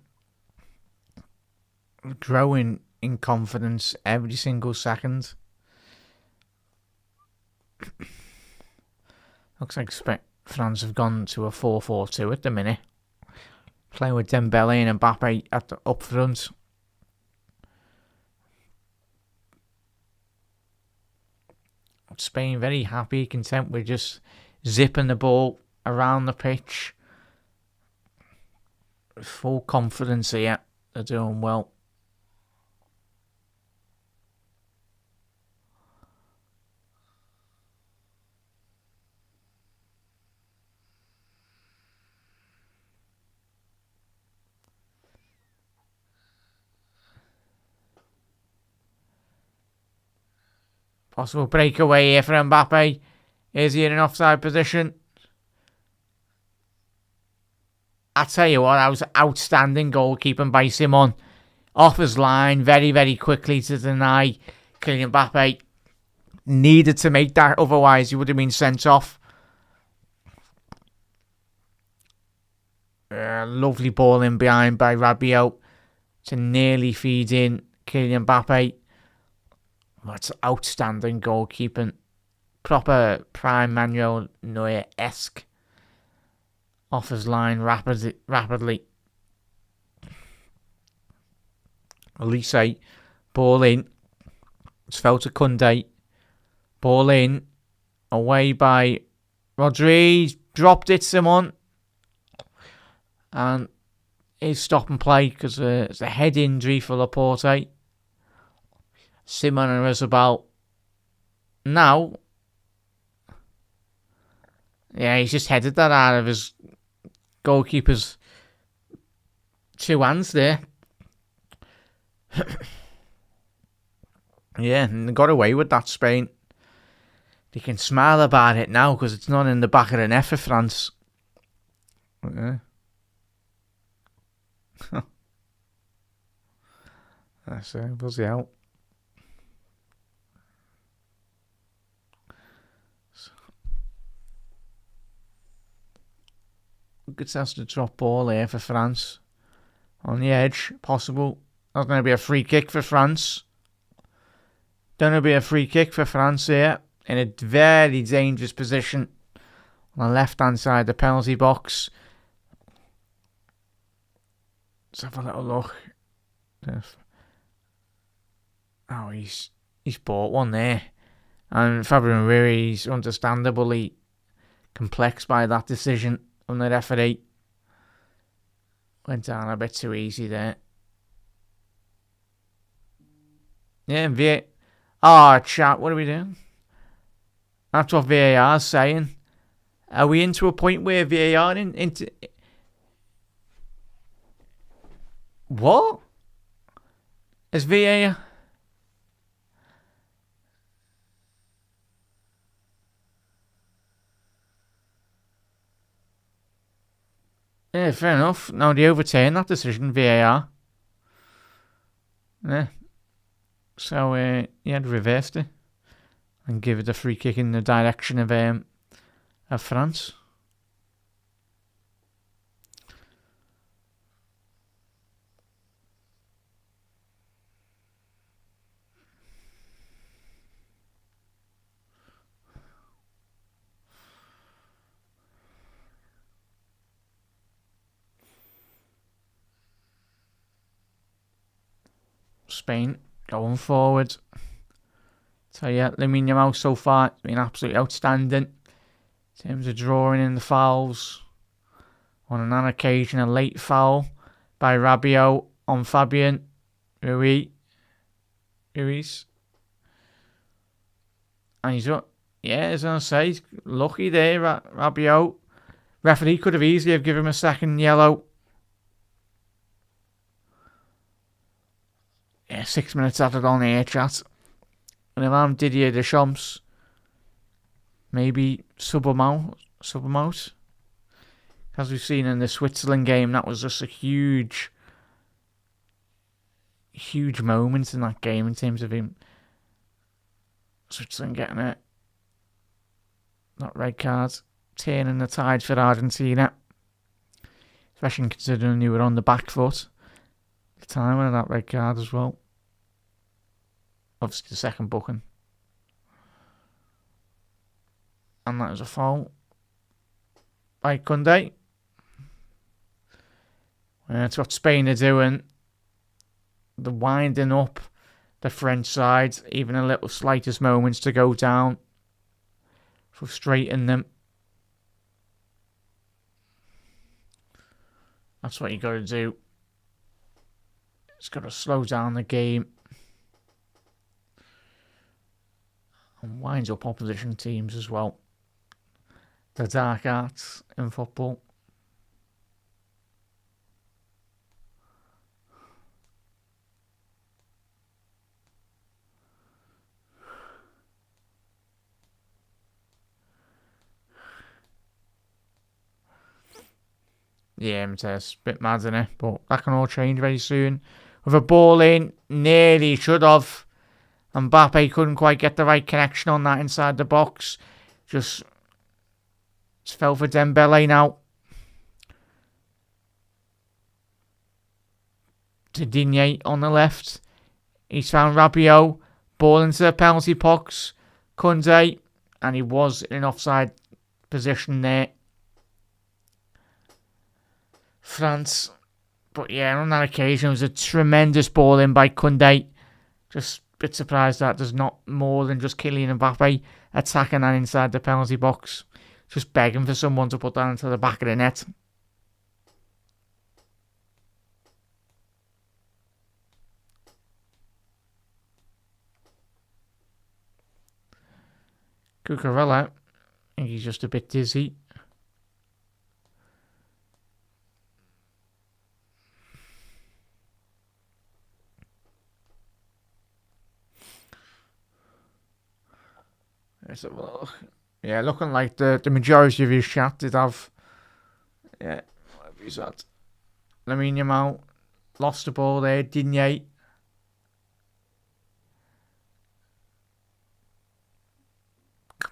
growing in confidence every single second. Looks like France have gone to a 4-4-2 at the minute. Playing with Dembele and Mbappe at the up front. Spain very happy, content with just zipping the ball around the pitch. Full confidence here. They're doing well. Possible breakaway here for Mbappe. Is he in an offside position? I tell you what, that was outstanding goalkeeping by Simon. Off his line, very, very quickly to deny Kylian Mbappe. Needed to make that, otherwise he would have been sent off. Lovely ball in behind by Rabiot to nearly feed in Kylian Mbappe. That's outstanding goalkeeping. Proper prime Manuel Neuer-esque. Off his line rapidly. Elise, ball in. It's fell to Koundé. Ball in. Away by Rodri. Dropped it, Simon. And it's stop and play because it's a head injury for Laporte. Simon and Isabel. Now, yeah, he's just headed that out of his goalkeeper's 2 hands there. Yeah, and they got away with that, Spain. They can smile about it now because it's not in the back of the net for France. That's bloody hell. Good chance to drop ball here for France. On the edge, possible. That's going to be a free kick for France. Going to be a free kick for France here. In a very dangerous position. On the left-hand side of the penalty box. Let's have a little look. Oh, he's bought one there. And Fabio Ruiz, understandably complex by that decision from the referee. Went down a bit too easy there. Yeah, chat, what are we doing? That's what VAR's saying. Are we into a point where VAR into... What? Is VAR... Yeah, fair enough. Now they overturn that decision, VAR. Yeah. So, he had reversed it. And give it a free kick in the direction of France. Spain going forward. So yeah, Lamine Yamal so far has been absolutely outstanding in terms of drawing in the fouls. On an occasion, a late foul by Rabiot on Fabian Ruiz. And he's up. Yeah, as I say, lucky there, Rabiot. Referee could have easily have given him a second yellow. Yeah, 6 minutes after on air chat. And if I'm Didier Deschamps, maybe sub him out. As we've seen in the Switzerland game, that was just a huge moment in that game in terms of him. Switzerland getting it. That red card. Turning the tide for Argentina. Especially considering they were on the back foot at the time of that red card as well. Obviously the second booking. And that was a foul by Koundé. That's what Spain are doing. They're winding up the French side. Even a little slightest moments to go down. Frustrating them. That's what you got to do. It's got to slow down the game. And winds up opposition teams as well. The dark arts in football. Yeah, it's a bit mad, isn't it? But that can all change very soon. With a ball in, nearly should have. Mbappe couldn't quite get the right connection on that inside the box. Just fell for Dembele now. To Digne on the left. He's found Rabiot. Ball into the penalty box. Koundé. And he was in an offside position there. France. But yeah, on that occasion, it was a tremendous ball in by Koundé. Just a bit surprised that there's not more than just Kylian Mbappe attacking that inside the penalty box. Just begging for someone to put that into the back of the net. Cucurella, I think he's just a bit dizzy. Let's have a look. Yeah, looking like the majority of his chat did have. Yeah, whatever he's at. Lamine Yamal lost the ball there. Digne.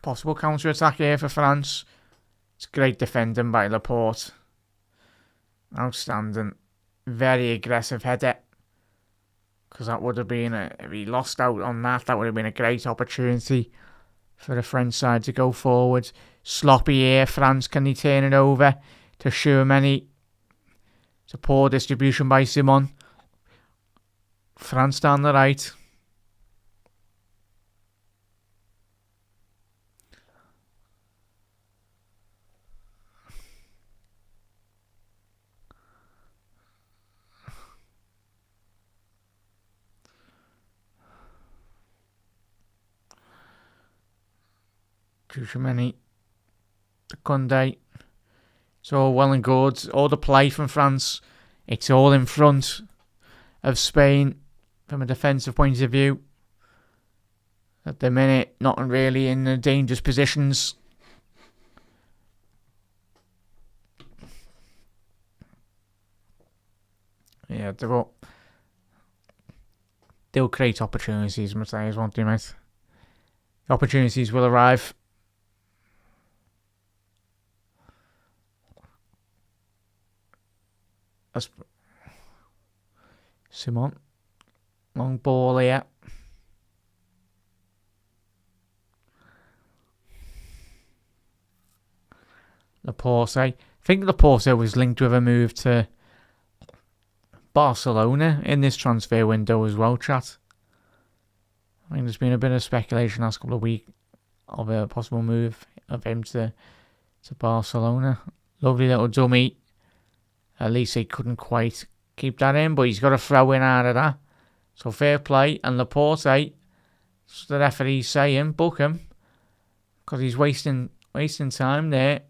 Possible counter attack here for France. It's great defending by Laporte. Outstanding. Very aggressive header. Because that would have been if he lost out on that, that would have been a great opportunity for the French side to go forward. Sloppy here. France, can he turn it over to Tchouaméni? It's a poor distribution by Simon. France down the right. Tchouaméni. Koundé. It's all well and good. All the play from France. It's all in front of Spain from a defensive point of view. At the minute, not really in the dangerous positions. Yeah, they'll create opportunities, Matthias, won't they, mate? The opportunities will arrive. Simon. Long ball here. Laporte. I think Laporte was linked with a move to Barcelona in this transfer window as well, chat. I think there's been a bit of speculation last couple of weeks of a possible move of him to Barcelona. Lovely little dummy. At least he couldn't quite keep that in, but he's got a throw in out of that. So fair play. And Laporte, the referee's saying, book him. Because he's wasting time there.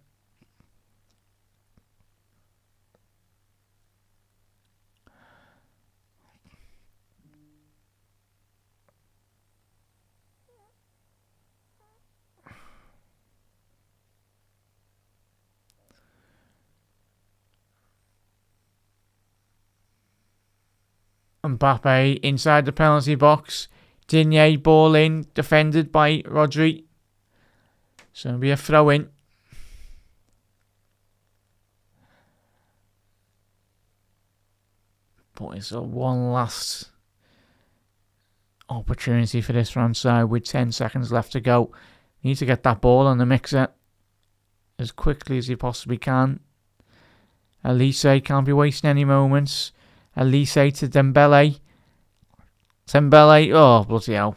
Mbappe inside the penalty box. Digne ball in, defended by Rodri. So it'll be a throw in. But it's one last opportunity for this France side with 10 seconds left to go. Need to get that ball on the mixer as quickly as you possibly can. Elise can't be wasting any moments. Elise to Dembele. Dembele, oh bloody hell.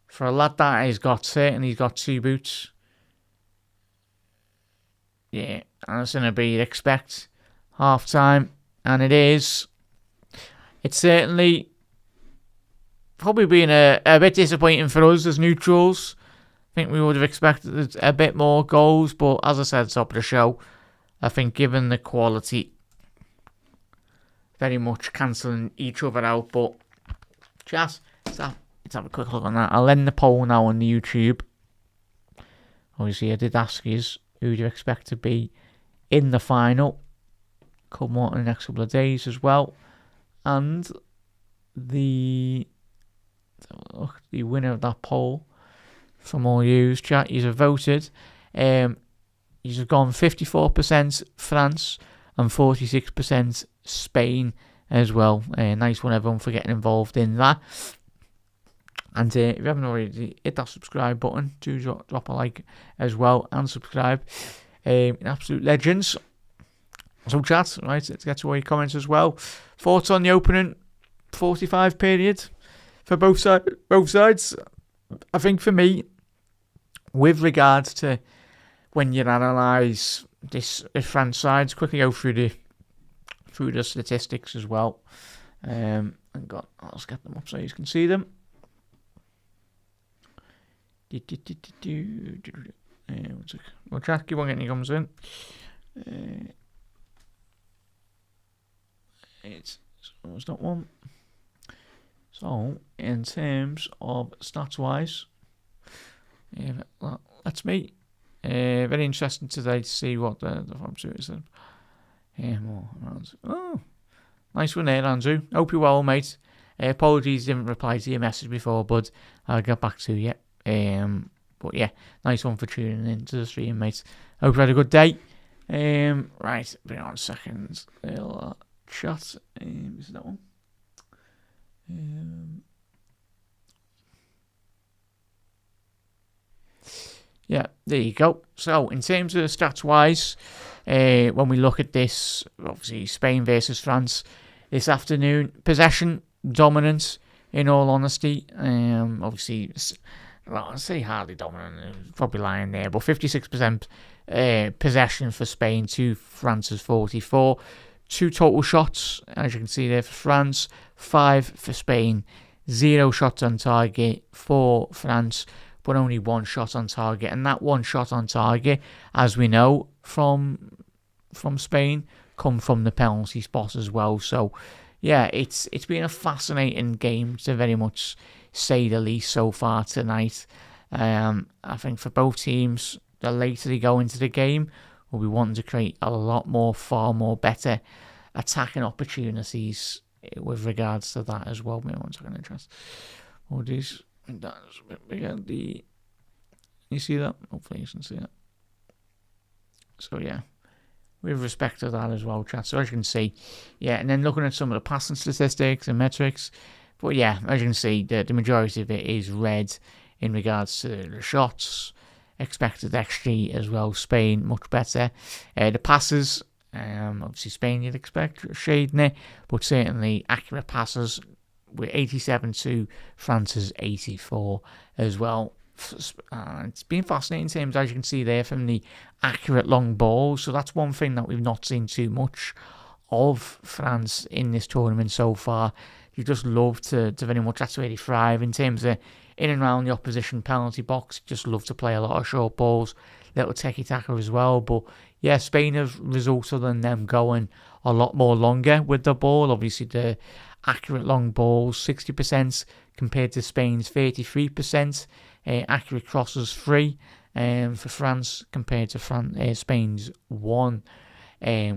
For a lad that he's got he's got 2 boots. Yeah, and it's going to be, you'd expect, half time. And it is. It's certainly probably been a bit disappointing for us as neutrals. I think we would have expected a bit more goals, but as I said at the top of the show, I think given the quality, very much cancelling each other out. But just let's have a quick look on that. I'll end the poll now on the YouTube. Obviously, I did ask you who do you expect to be in the final. Come on in the next couple of days as well. And the winner of that poll from all yous, chat, you have voted. You have gone 54% France and 46% Spain as well. Nice one, everyone, for getting involved in that. And if you haven't already, hit that subscribe button. Do drop a like as well and subscribe. Absolute legends. So chat, right, let's get to all your comments as well. Thoughts on the opening 45 period for both sides. I think for me, with regards to when you analyse this France sides, quickly go through the statistics as well. Let's get them up so you can see them. Well, chat, keep on getting your comments in. It's not one. So, in terms of stats wise, That's me. Very interesting today to see what the farm suit said. Oh, nice one there, Andrew. Hope you're well, mate. Apologies, didn't reply to your message before, but I'll get back to you. But yeah, nice one for tuning in to the stream, mate. Hope you had a good day. Right, bring on seconds. Chat. Is that one? Yeah, there you go. So, in terms of stats-wise, when we look at this, obviously Spain versus France this afternoon, possession, dominance, in all honesty. Obviously, well, I'd say hardly dominant, probably lying there, but 56% possession for Spain to France's 44. 2 total shots, as you can see there, for France, 5 for Spain, 0 shots on target for France, but only 1 shot on target. And that 1 shot on target, as we know from Spain, come from the penalty spot as well. So, yeah, it's been a fascinating game, to very much say the least, so far tonight. I think for both teams, the later they go into the game, we'll be wanting to create a lot more, far more better attacking opportunities with regards to that as well. Maybe 1 second, interest. All these. That's a bit bigger. You see that? Hopefully you can see it. So yeah, with respect to that as well, chat. So as you can see, yeah, and then looking at some of the passing statistics and metrics, but yeah, as you can see, the majority of it is red in regards to the shots, expected XG as well. Spain much better. The passes, obviously Spain you'd expect shading it, but certainly accurate passes. With 87 to France's 84 as well. It's been fascinating in terms, as you can see there, from the accurate long balls. So that's one thing that we've not seen too much of France in this tournament so far. You just love to very much, that's where they thrive in terms of in and around the opposition penalty box. Just love to play a lot of short balls, little tiki-taka as well. But yeah, Spain have resulted in them going a lot more longer with the ball. Obviously, the accurate long balls, 60% compared to Spain's 33%. Accurate crosses, 3 for France compared to Spain's 1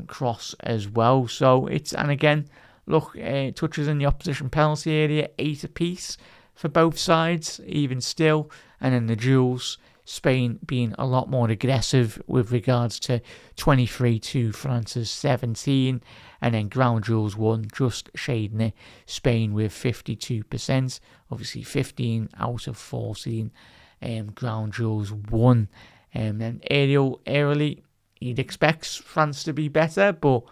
cross as well. So it's, and again, look, touches in the opposition penalty area, 8 apiece for both sides, even still. And then the duels, Spain being a lot more aggressive with regards to 23 to France's 17. And then ground duels 1, just shading it. Spain with 52%. Obviously 15 out of 14 ground duels 1. And then aerially, you'd expect France to be better, but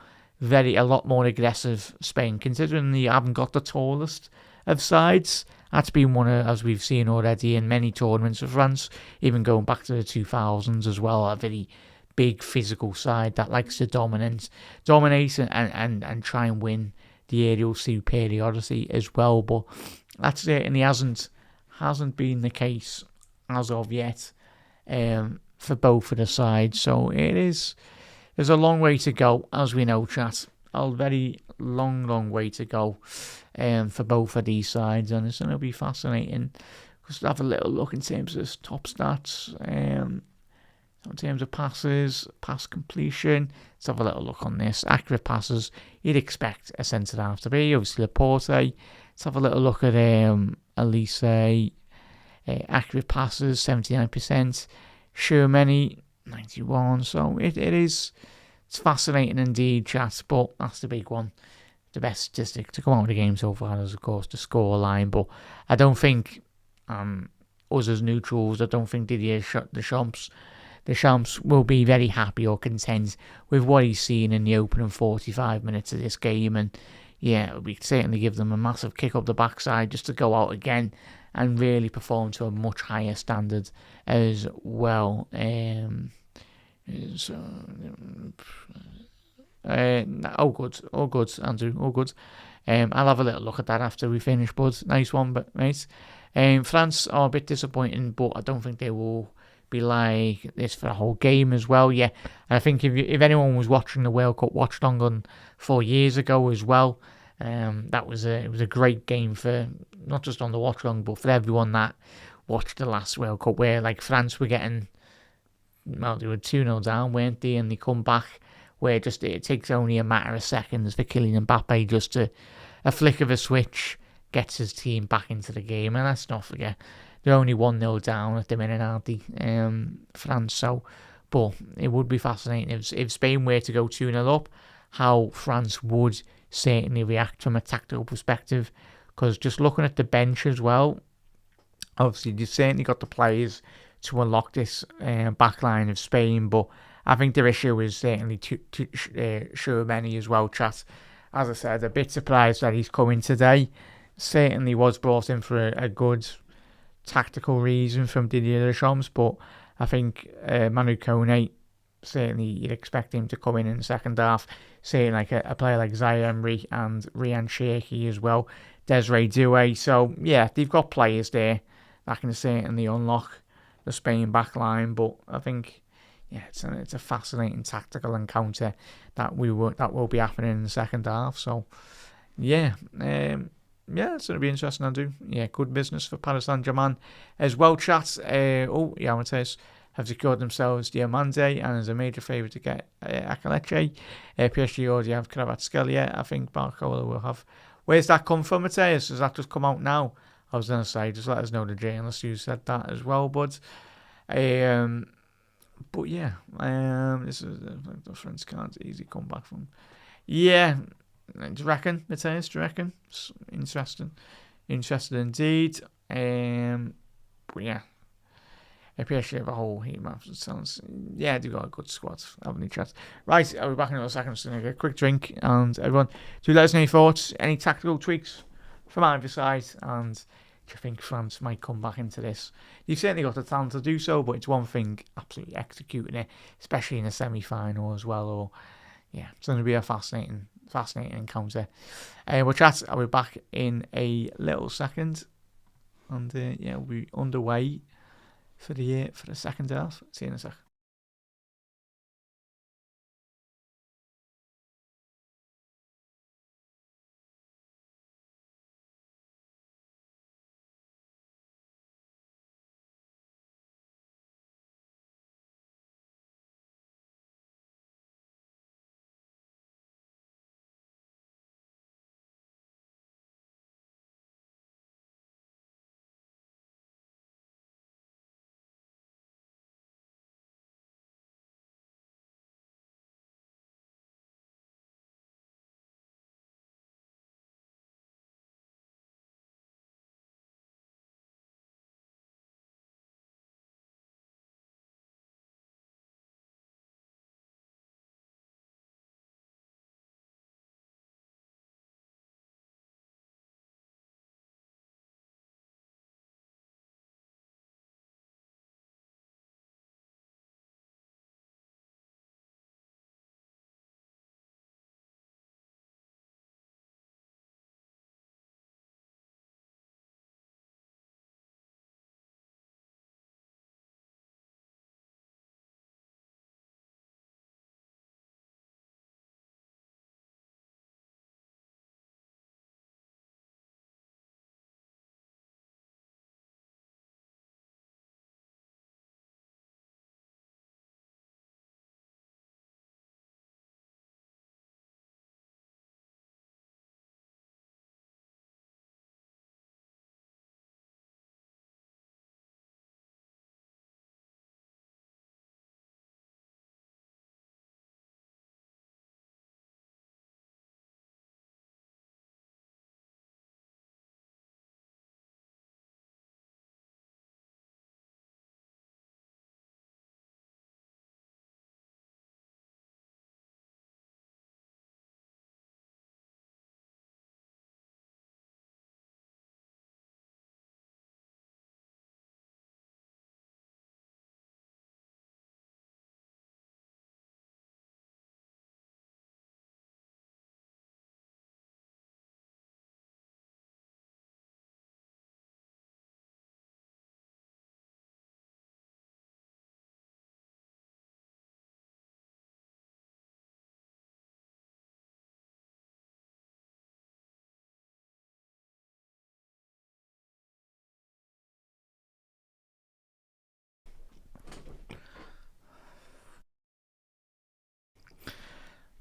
a lot more aggressive Spain, considering they haven't got the tallest of sides. That's been one of, as we've seen already in many tournaments of France, even going back to the 2000s as well, a very big physical side that likes to dominate and try and win the aerial superiority as well. But that certainly hasn't been the case as of yet for both of the sides. So there's a long way to go, as we know, chat. A very long way to go for both of these sides, and it's going to be fascinating. Just have a little look in terms of top stats. In terms of passes, pass completion, let's have a little look on this. Accurate passes, you'd expect a centre half to be. Obviously, Laporte. Let's have a little look at Elise. Accurate passes, 79%. Shermany, 91. So it's fascinating indeed, chat. But that's the big one. The best statistic to come out of the game so far is, of course, the score line. But I don't think us as neutrals, I don't think Didier Deschamps will be very happy or content with what he's seen in the opening 45 minutes of this game. And yeah, we certainly give them a massive kick up the backside just to go out again and really perform to a much higher standard as well. All good, Andrew, all good. I'll have a little look at that after we finish, bud. Nice one, but mate. France are a bit disappointing, but I don't think they will be like this for the whole game as well. Yeah, and I think if anyone was watching the World Cup watch along on 4 years ago as well, it was a great game for not just on the watch along, but for everyone that watched the last World Cup where like France were getting, well, they were 2-0 down, weren't they? And they come back where just it takes only a matter of seconds for Kylian Mbappe just to a flick of a switch gets his team back into the game. And let's not forget, they're only 1-0 down at the minute, aren't they? France. So, but it would be fascinating if Spain were to go 2-0 up, how France would certainly react from a tactical perspective. Because just looking at the bench as well, obviously you've certainly got the players to unlock this back line of Spain, but I think their issue is certainly Tchouaméni as well, chat. As I said, a bit surprised that he's coming today. Certainly was brought in for a good tactical reason from Didier Deschamps, but I think Manu Kone, certainly you'd expect him to come in the second half. Certainly like a player like Zaire Emery and Ryan Cherki as well, Desiree Doué. So yeah, they've got players there that can certainly unlock the Spain back line, but I think it's a fascinating tactical encounter that will be happening in the second half. So yeah, it's going to be interesting. I do. Yeah, good business for Paris Saint-Germain as well, chat. Amateus have secured themselves Diamante and is a major favourite to get Akaleche. PSG already have Kvaratskhelia. I think Barcola will have. Where's that come from, Mateus? Has that just come out now? I was going to say, just let us know the journalist who said that as well, bud. But yeah, this is the French cards easy come back from. Yeah, do you reckon, Mateus? Do you reckon? It's interesting indeed. But yeah, PSG have a whole heap of sounds. Yeah, they've got a good squad, haven't they, chat? Right, I'll be back in a second. Just gonna get a quick drink, and everyone, do let us know your thoughts, any tactical tweaks from either side, and do you think France might come back into this? You've certainly got the talent to do so, but it's one thing absolutely executing it, especially in a semi-final as well. Or yeah, it's going to be a fascinating encounter. We'll chat. I'll be back in a little second, and we'll be underway for the second half. See you in a sec.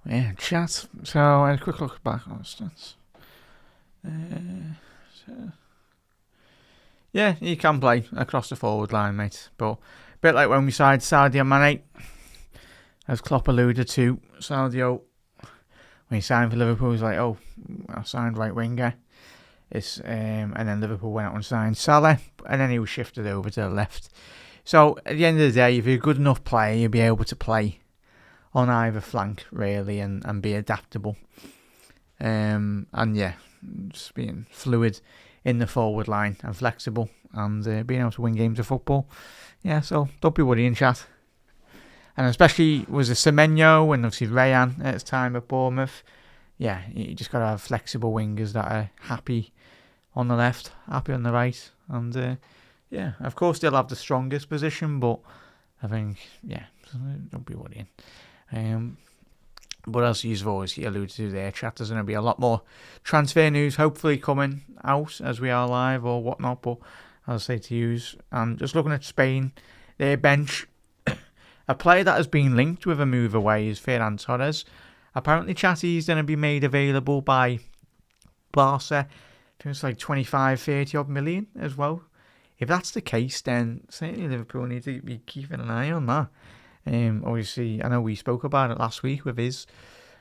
Yeah, chat. So I had a quick look back on the stats. Yeah, he can play across the forward line, mate. But a bit like when we signed Sadio Mane, as Klopp alluded to, Sadio, when he signed for Liverpool, he was like, oh, I signed right winger. And then Liverpool went out and signed Salah, and then he was shifted over to the left. So at the end of the day, if you're a good enough player, you'll be able to play on either flank, really, and be adaptable. And yeah, just being fluid in the forward line and flexible and being able to win games of football. Yeah, so don't be worrying, chat. And especially was a Semenyo and obviously Rayan at his time at Bournemouth. Yeah, you just got to have flexible wingers that are happy on the left, happy on the right. And yeah, of course they'll have the strongest position, but I think, yeah, don't be worrying. But as you've always alluded to there, chat, there's going to be a lot more transfer news hopefully coming out as we are live or whatnot. But as I say to you, and just looking at Spain, their bench, a player that has been linked with a move away is Ferran Torres. Apparently, Chatty is going to be made available by Barca. I think it's like 25, 30 odd million as well. If that's the case, then certainly Liverpool need to be keeping an eye on that. Obviously, I know we spoke about it last week with his.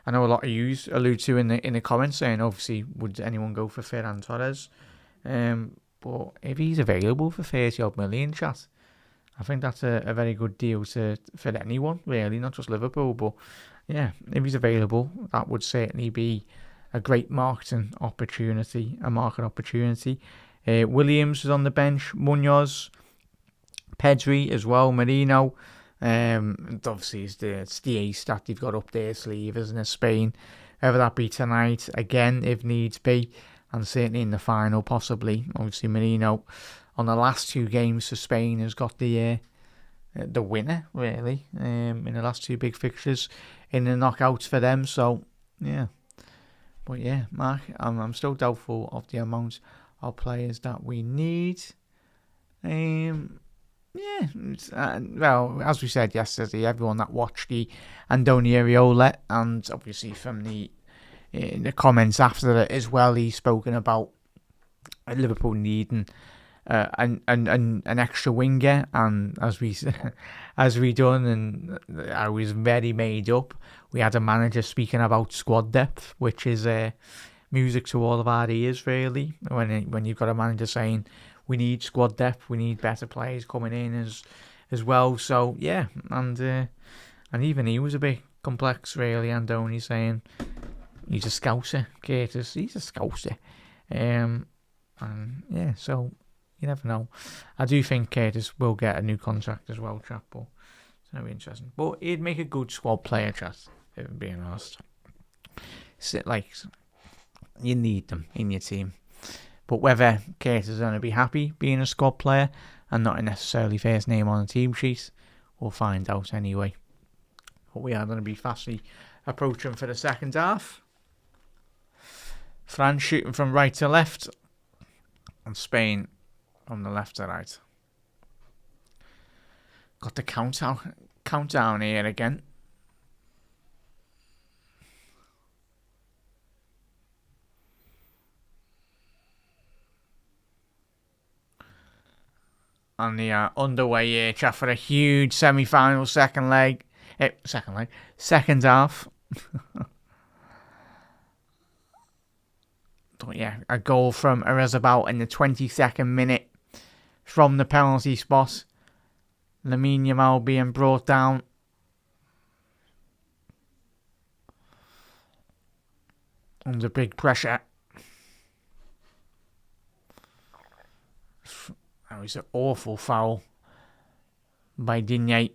I know a lot of you allude to in the comments saying, obviously, would anyone go for Ferran Torres? But if he's available for 30 odd million, chat, I think that's a very good deal for anyone, really, not just Liverpool. But yeah, if he's available, that would certainly be a great market opportunity. Williams is on the bench, Munoz, Pedri as well, Marino. Obviously, it's the ace that they've got up their sleeve, isn't it? Spain, whether that be tonight, again, if needs be, and certainly in the final, possibly. Obviously, Marino on the last two games for Spain has got the winner, really, in the last two big fixtures in the knockouts for them. So, yeah. But yeah, Mark, I'm still doubtful of the amount of players that we need. Yeah, well, as we said yesterday, everyone that watched the Andoni Areola, and obviously from in the comments after it as well, he's spoken about Liverpool needing an extra winger, and as we done, and I was very made up. We had a manager speaking about squad depth, which is music to all of our ears, really. When you've got a manager saying we need squad depth, we need better players coming in as well. So yeah, and even he was a bit complex, really. Andoni saying he's a scouser, Curtis. He's a scouser, and yeah, so you never know. I do think Curtis will get a new contract as well, chap. But it's going to be interesting. But he'd make a good squad player, chat. If I'm being honest, like you need them in your team. But whether Curtis is going to be happy being a squad player and not necessarily first name on the team sheet, we'll find out anyway. But we are going to be fastly approaching for the second half. France shooting from right to left, and Spain from the left to right. Got the countdown here again. And they are underway here, chat, for a huge semi-final second half. But yeah, a goal from Arezabal in the 22nd minute from the penalty spot. Lamine Yamal being brought down. Under big pressure. That was an awful foul by Digne,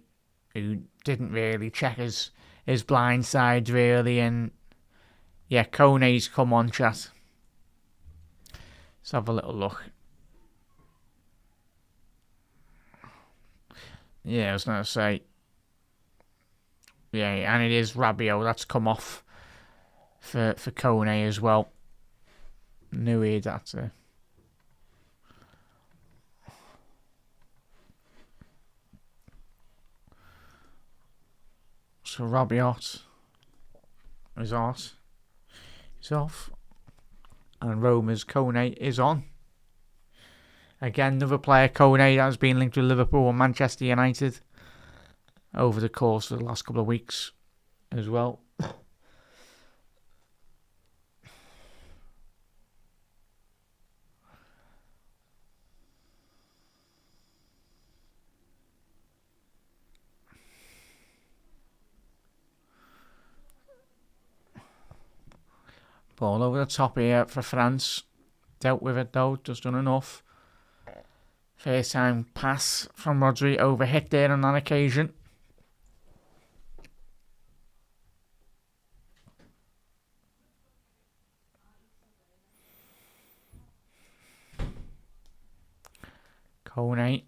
who didn't really check his blind side, really. And yeah, Kone's come on, chat. Let's have a little look. Yeah, I was going to say. Yeah, and it is Rabiot that's come off for Kone as well. Knew he that. So Rabiot Resort is off. And Roma's Kone is on. Again, another player, Kone, that has been linked with Liverpool and Manchester United over the course of the last couple of weeks as well. Ball over the top here for France. Dealt with it though, just done enough. First time pass from Rodri, overhit there on that occasion. Kone.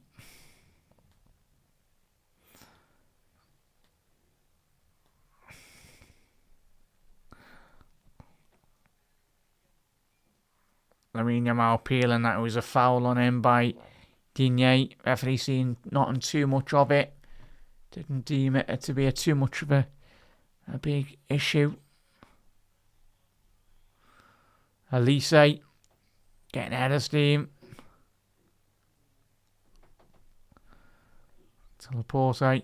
Lamine Yamal appealing that it was a foul on him by Digne. Referee seen not too much of it. Didn't deem it to be too much of a big issue. Elise getting ahead of steam. Teleporte.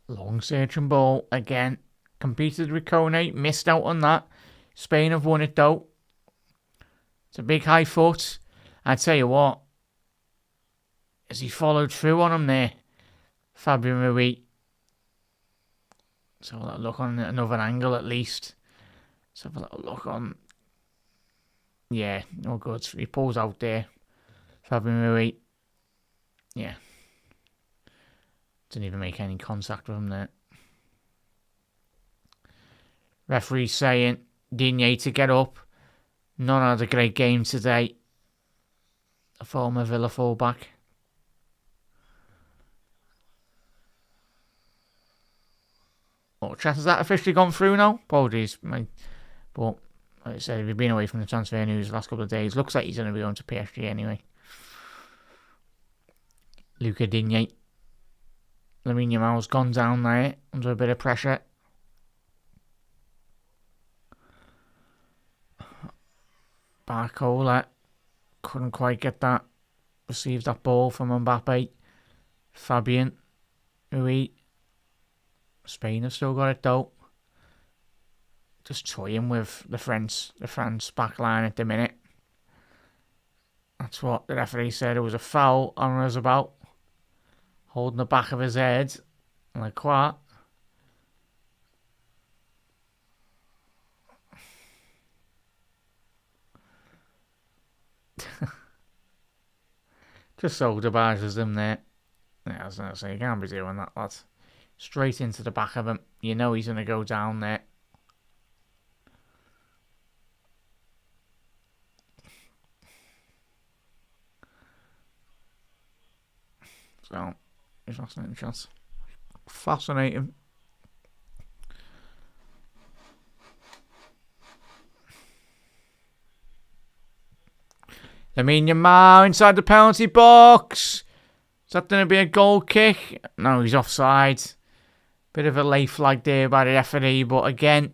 Long searching ball again. Competed with Kone, missed out on that. Spain have won it though. It's a big high foot. I tell you what, as he followed through on him there, Fabio Rui. So let's look on another angle at least. Let's have a little look on. Yeah, no good. He pulls out there. Fabio Rui. Yeah. Didn't even make any contact with him there. Referee saying Digne to get up. Not had a great game today. A former Villa fullback. Oh, chat, has that officially gone through now? Apologies, mate. But like I said, we've been away from the transfer news the last couple of days. Looks like he's going to be going to PSG anyway. Luca Digne. Lamine Yamal's gone down there under a bit of pressure. Barcola couldn't quite get that. Received that ball from Mbappe. Fabian. Rui. Spain have still got it though. Just toying with the France back line at the minute. That's what the referee said. It was a foul on Roosevelt. Holding the back of his head. Like that. Just so debarges him there. Yeah, I was going to say, you can't be doing that, lad. Straight into the back of him. You know he's going to go down there. So, it's fascinating shots. Fascinating. Lamine Yamal inside the penalty box. Is that going to be a goal kick? No, he's offside. Bit of a late flag there by the referee, but again,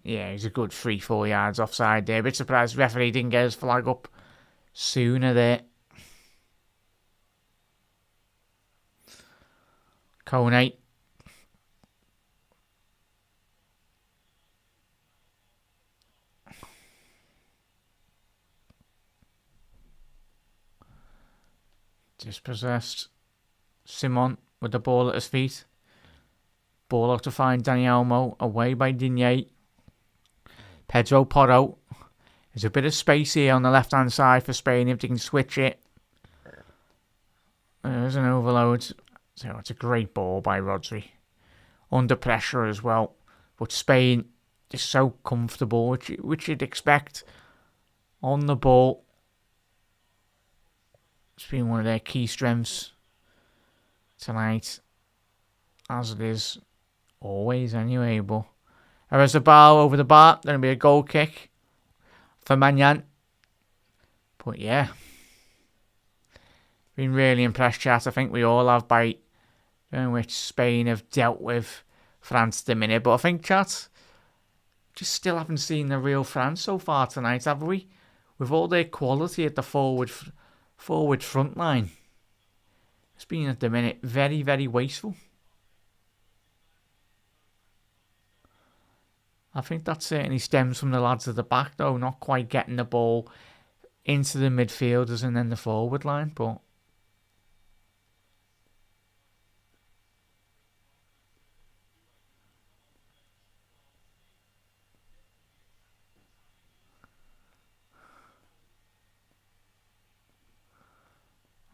yeah, he's a good 3-4 yards offside there. Bit surprised the referee didn't get his flag up sooner there. Kone. Dispossessed. Simon with the ball at his feet. Ball out to find Dani Olmo. Away by Digne. Pedro Porro. There's a bit of space here on the left hand side for Spain if they can switch it. There's an overload. So it's a great ball by Rodri. under pressure as well. But Spain is so comfortable, which you'd expect on the ball. It's been one of their key strengths tonight, as it is always anyway. But there's a ball over the bar. There'll be a goal kick for Magnan. But yeah, been really impressed, chat. I think we all have by in which Spain have dealt with France at the minute. But I think, chat, just still haven't seen the real France so far tonight, have we? With all their quality at the forward front line. It's been at the minute very, very wasteful. I think that certainly stems from the lads at the back, though, not quite getting the ball into the midfielders and then the forward line. But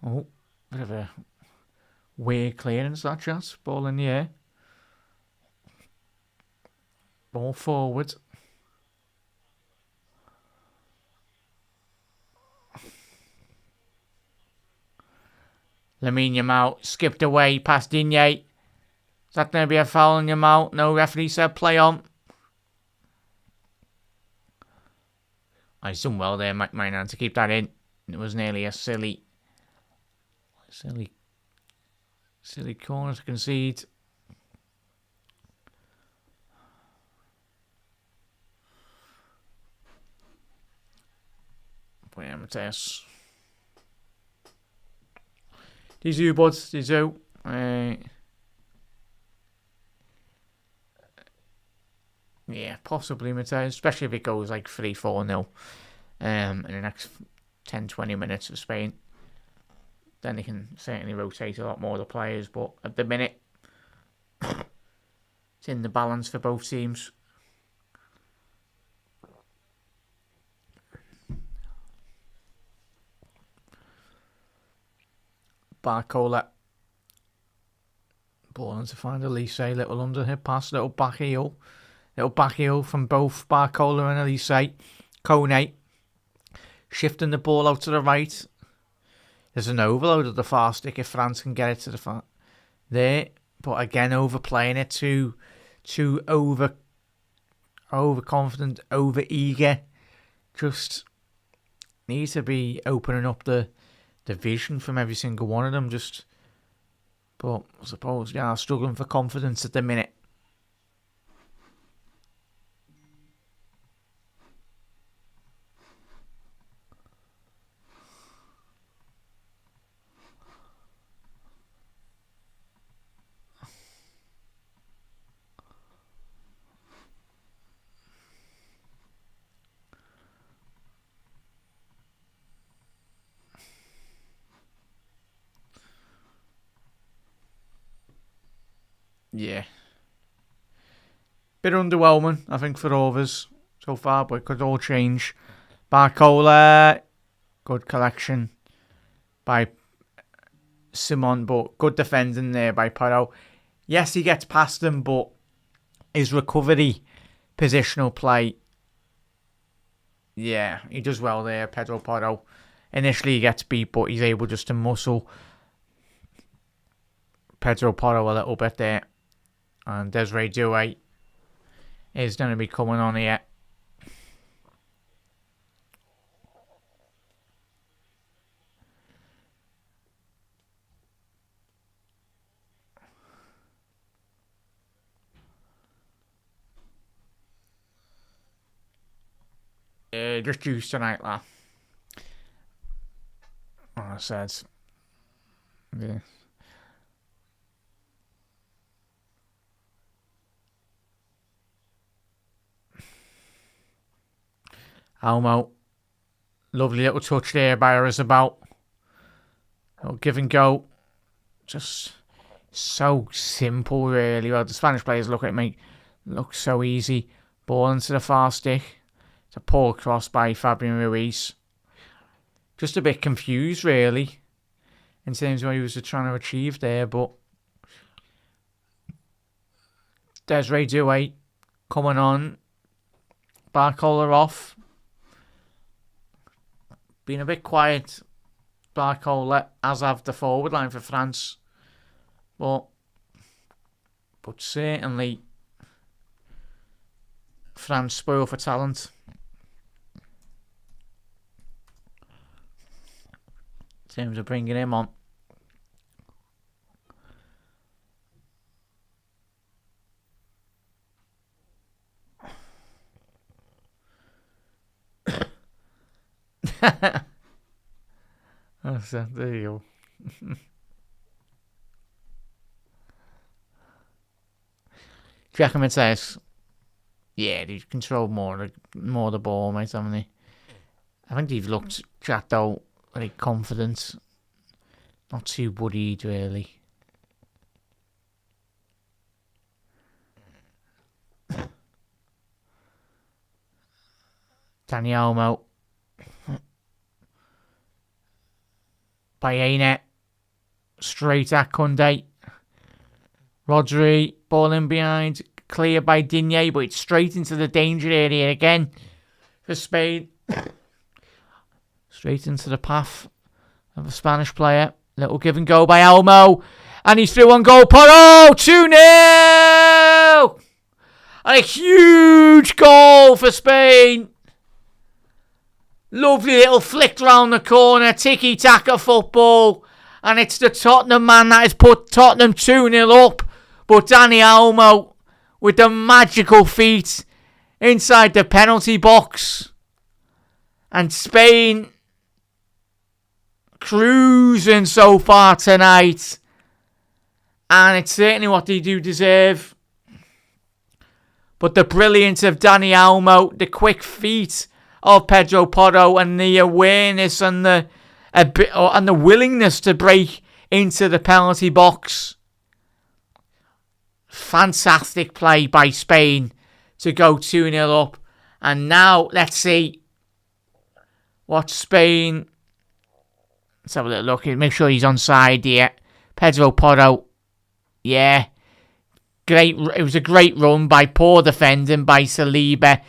oh, bit of a weird clearance, that chat. Ball in the air. Ball forward. Lamine Yamal skipped away past Digne. Is that going to be a foul on Yamal? No, referee said play on. He's done well there, Magnan, to keep that in. It was nearly a silly corner to concede. But yeah, Mateus. These you, buds. These you. Yeah, possibly Mateus, especially if it goes like 3-4-0 in the next 10-20 minutes of Spain. Then they can certainly rotate a lot more of the players. But at the minute, it's in the balance for both teams. Barcola. Ball in to find Elise. Little underhip pass. Little back heel. Little back heel from both Barcola and Elise. Kone. Shifting the ball out to the right. There's an overload of the far stick if France can get it to the far there. But again, overplaying it too overconfident, over eager. Just need to be opening up the vision from every single one of them. But I suppose, yeah, struggling for confidence at the minute. Yeah. Bit underwhelming, I think, for all of us so far, but it could all change. Barcola, good collection by Simon, but good defending there by Porro. Yes, he gets past him, but his recovery, positional play, yeah, he does well there, Pedro Porro. Initially he gets beat, but he's able just to muscle Pedro Porro a little bit there. And Desiree Doué is going to be coming on here. Just juice tonight, lad. I said. Yeah. Almo. Lovely little touch there by Isabel. Little give and go. Just so simple, really. Well, the Spanish players look at me. Looks so easy. Ball into the far stick. It's a poor cross by Fabian Ruiz. Just a bit confused, really, in terms of what he was trying to achieve there, but Desiree Douay coming on. Barcola off. Been a bit quiet, Barcola, as have the forward line for France. But certainly France spoil for talent. In terms of bringing him on. There you go. Jack McIndoe. Yeah, they've controlled more of the ball, mate, haven't they? I think they've looked, Jack, though, very confident. Not too worried, really. Dani Olmo. Bayena. Straight at Koundé. Rodri. Ball in behind. Clear by Digne, but it's straight into the danger area again for Spain. Straight into the path of a Spanish player. Little give and go by Olmo. And he's through on goal. Porro! 2-0! And a huge goal for Spain. Lovely little flick round the corner. Tiki-taka football. And it's the Tottenham man that has put Tottenham 2-0 up. But Dani Olmo with the magical feet inside the penalty box. And Spain cruising so far tonight. And it's certainly what they do deserve. But the brilliance of Dani Olmo, the quick feet of Pedro Porro, and the awareness and the willingness to break into the penalty box. Fantastic play by Spain to go 2-0 up. And now let's see what Spain... Let's have a little look. Make sure he's onside here. Pedro Porro. Yeah. Great. It was a great run by poor defending by Saliba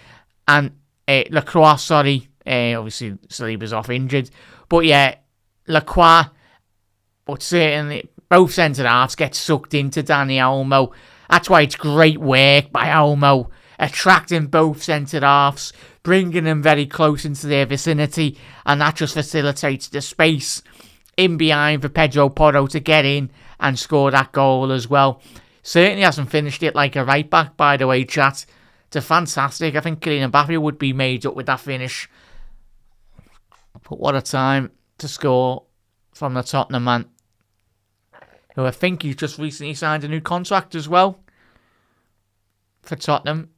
and Lacroix, sorry. Obviously, Saliba's off injured. But yeah, Lacroix. But certainly, both centre-halves get sucked into Dani Olmo. That's why it's great work by Olmo. Attracting both centre-halves. Bringing them very close into their vicinity. And that just facilitates the space in behind for Pedro Porro to get in and score that goal as well. Certainly hasn't finished it like a right back, by the way, chat. It's fantastic. I think Kylian Mbappe would be made up with that finish. But what a time to score from the Tottenham man, who I think he's just recently signed a new contract as well for Tottenham.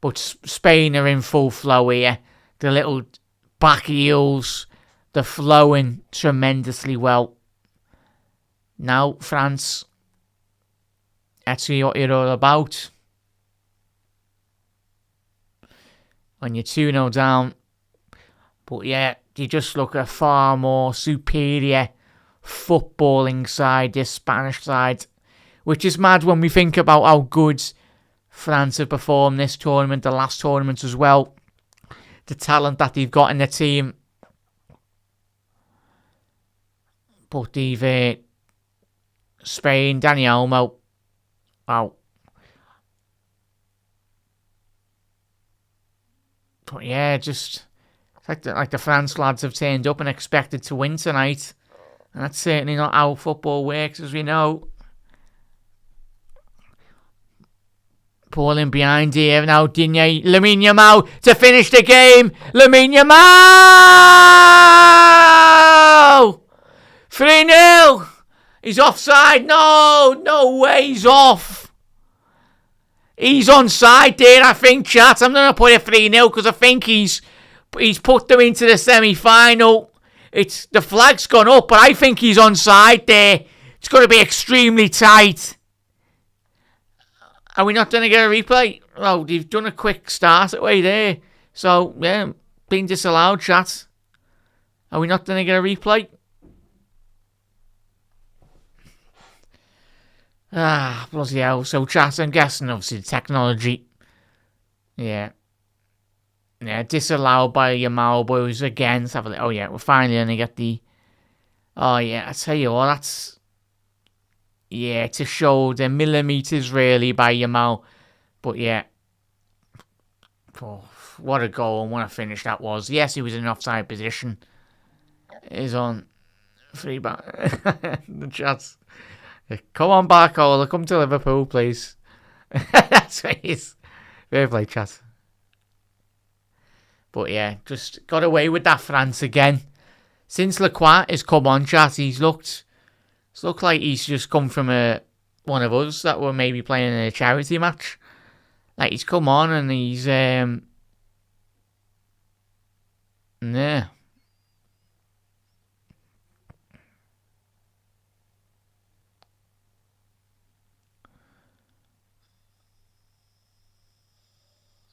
But Spain are in full flow here. The little back heels, they're flowing tremendously well. Now, France, let's see what you're all about. When you're 2-0 down. But yeah, you just look a far more superior footballing side, this Spanish side. Which is mad when we think about how good France have performed this tournament, the last tournament as well. The talent that they've got in the team. But they've... Spain, Dani Olmo. Wow. But yeah, just like the France lads have turned up and expected to win tonight. And that's certainly not how football works, as we know. Ball in behind here now, Digne. Lamine Yamal to finish the game. Lamine Yamal! 3-0! He's offside. No way, he's off. He's onside there, I think, chat. I'm going to put it 3-0 because I think he's put them into the semi-final. The flag's gone up, but I think he's onside there. It's going to be extremely tight. Are we not going to get a replay? Well, they've done a quick start away there. So, yeah, being disallowed, chat. Are we not going to get a replay? Bloody hell. So, chat, I'm guessing, obviously, the technology. Yeah. Yeah, disallowed by your Malboys again. Let's have a look. Oh, yeah, we're finally going to get the... Oh, yeah, I tell you what, that's... Yeah, to show the millimetres, really, by Yamal. But, yeah. Oh, what a goal and what a finish that was. Yes, he was in an offside position. He's on free back. The chats. Come on, Barcola. Come to Liverpool, please. That's what he is. Fair play, chat. But yeah, just got away with that France again. Since Lacroix has come on, chat, it's looked like he's just come from one of us that were maybe playing a charity match. Like, he's come on and he's yeah.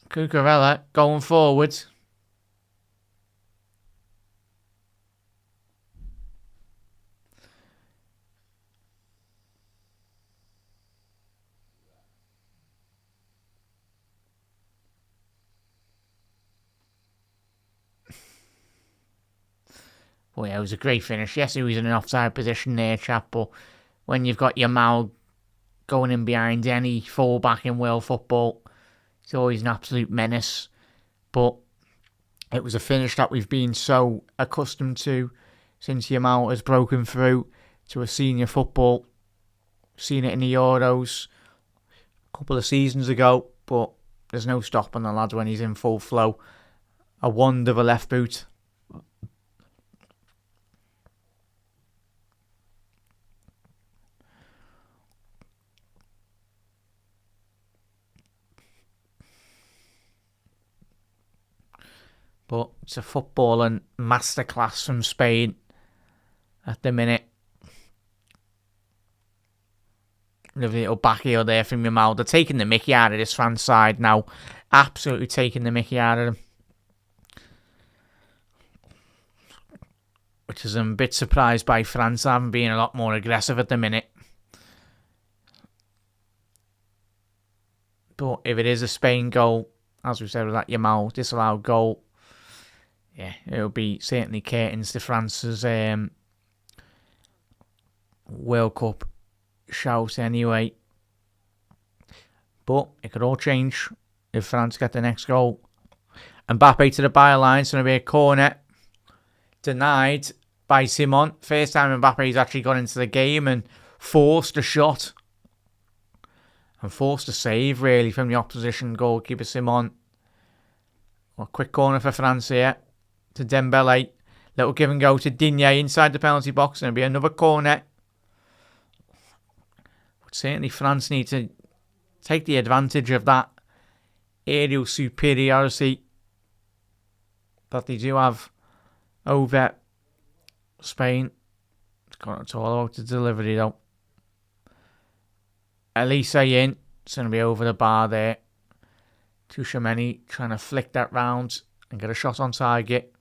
Cucurella going forward. Well, yeah, it was a great finish. Yes, he was in an offside position there, chap, but when you've got Yamal going in behind any fullback in world football, it's always an absolute menace. But it was a finish that we've been so accustomed to since Yamal has broken through to a senior football. Seen it in the Euros a couple of seasons ago, but there's no stopping the lad when he's in full flow. A wonder of a left boot. But it's a footballing masterclass from Spain at the minute. Lovely little back heel there from Yamal. They're taking the mickey out of this France side now. Absolutely taking the mickey out of them. Which is I'm a bit surprised by France having been a lot more aggressive at the minute. But if it is a Spain goal, as we said with that Yamal disallowed goal, yeah, it'll be certainly curtains to France's World Cup shout anyway. But it could all change if France get the next goal. Mbappe to the byline, it's going to be a corner. Denied by Simon. First time Mbappe's actually got into the game and forced a shot. And forced a save, really, from the opposition goalkeeper, Simon. Well, quick corner for France here. To Dembele. Little give and go to Digne inside the penalty box. And it'll be another corner. But certainly France need to take the advantage of that aerial superiority that they do have over Spain. It's all about the delivery though. Elise in. It's going to be over the bar there. Tchouaméni trying to flick that round and get a shot on target.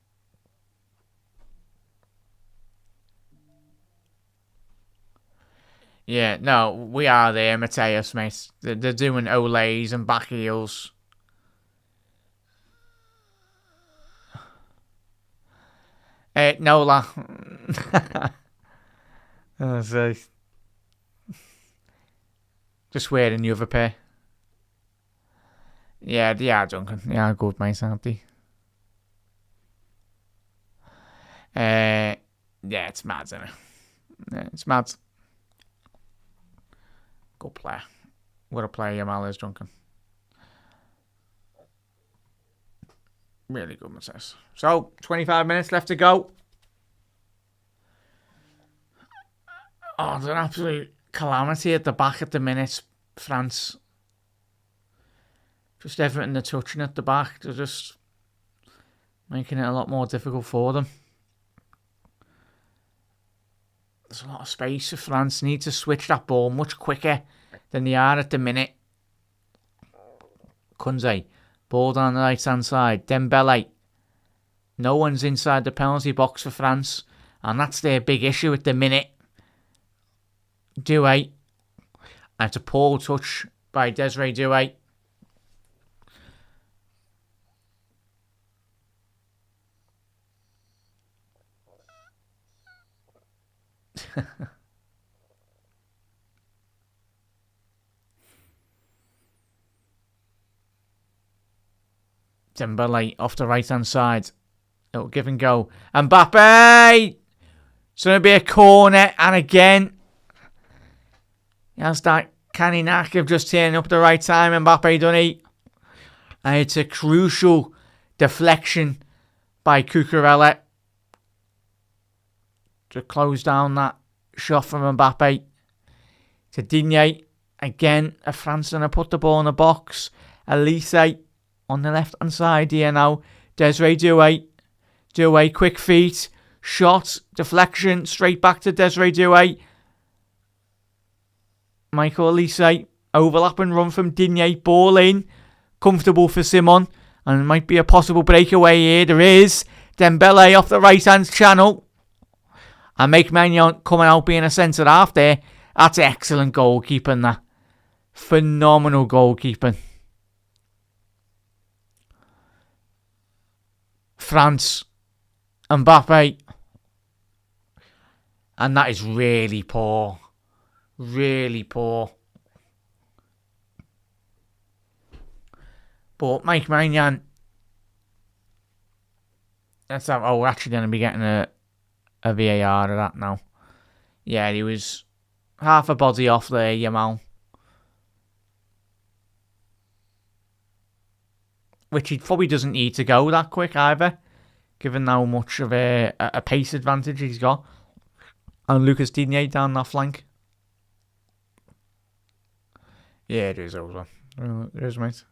Yeah, no, we are there, Mateus, mate. They're doing olays and back heels. Nola. Just wearing the other pair. Yeah, they are, Duncan. They are good, mate, aren't they? Yeah, it's mad, isn't it? Yeah, it's mad. Good player. What a player Yamal is, Duncan. Really good, Mateus. So, 25 minutes left to go. Oh, it's an absolute calamity at the back at the minute, France. Just everything they're touching at the back, they're just making it a lot more difficult for them. There's a lot of space for France. Need to switch that ball much quicker than they are at the minute. Kunze, ball down the right hand side. Dembele. No one's inside the penalty box for France, and that's their big issue at the minute. Doué. And it's a poor touch by Desiree Douay. Dembele off the right-hand side. It'll give and go. Mbappe! It's going to be a corner. And again, has that canny knack of just turning up the right time. Mbappe done it. And it's a crucial deflection by Cucurella to close down that shot from Mbappe. To Digne. Again, a France going to put the ball in the box. Elise on the left-hand side here now. Desiree Douay. Douay, quick feet. Shot. Deflection. Straight back to Desiree Douay. Michael Elise. Overlap and run from Digne. Ball in. Comfortable for Simon. And it might be a possible breakaway here. There is. Dembele off the right-hand channel. And Make Magnon coming out being a centre half there. That's excellent goalkeeping, that. Phenomenal goalkeeping. France. Mbappe. And that is really poor. Really poor. But Mike Magnon. That's how, we're actually going to be getting a VAR of that now. Yeah, he was half a body off there, Yamal. Which he probably doesn't need to go that quick either, given how much of a pace advantage he's got. And Lucas Digne down that flank. Yeah, it is over. It is, mate.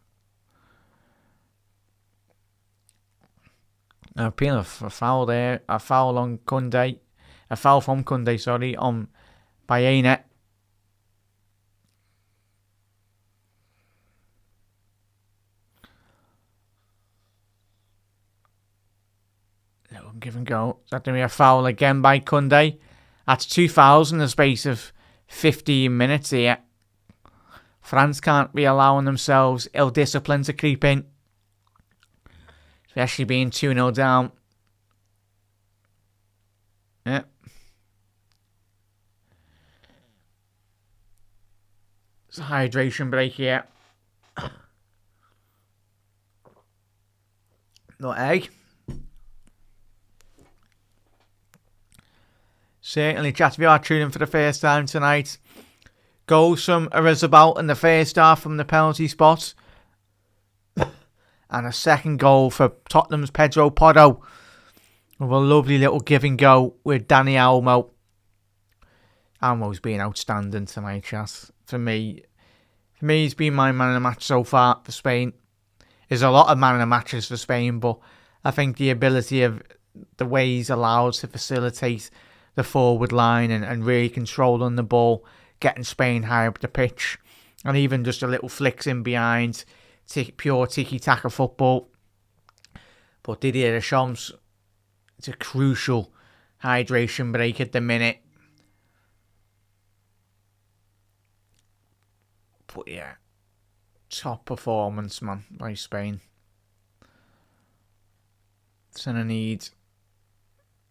Appealing for a foul there. A foul on Koundé. A foul from Koundé, sorry, on Bayena. Little give and go. Is that going to be a foul again by Koundé? That's 2 fouls in the space of 15 minutes here. France can't be allowing themselves ill-discipline to creep in. Especially being 2-0 down. Yeah. It's a hydration break here. Not egg. Certainly, chat, if you are tuning for the first time tonight, goals from Arizabal in the first half from the penalty spot. And a second goal for Tottenham's Pedro Porro. With a lovely little give and go with Dani Olmo. Olmo's been outstanding tonight, chat. For me, he's been my man of the match so far for Spain. There's a lot of man of the matches for Spain, but I think the ability of the way he's allowed to facilitate the forward line and really controlling the ball, getting Spain high up the pitch, and even just a little flicks in behind, pure tiki-taka football. But Didier Deschamps, it's a crucial hydration break at the minute. But yeah, top performance, man, by Spain. It's going to need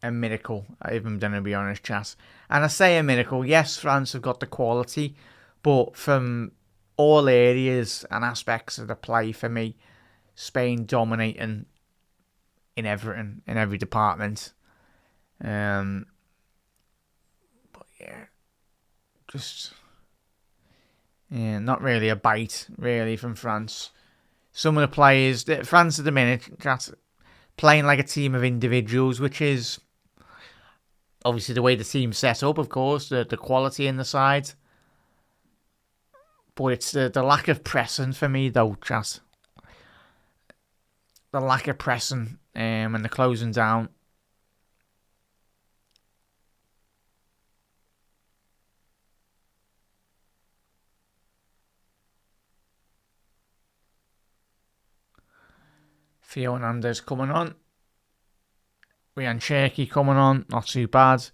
a miracle, if I'm going to be honest, chat. And I say a miracle, yes, France have got the quality, but from all areas and aspects of the play, for me, Spain dominating in everything, in every department. But yeah, just not really a bite, really, from France. Some of the players, France at the minute, chat, playing like a team of individuals, which is obviously the way the team's set up, of course, the quality in the side. But it's the lack of pressing for me, though, chat. The lack of pressing and the closing down. Theo Hernandez coming on. Ryan Cherky coming on. Not too bad.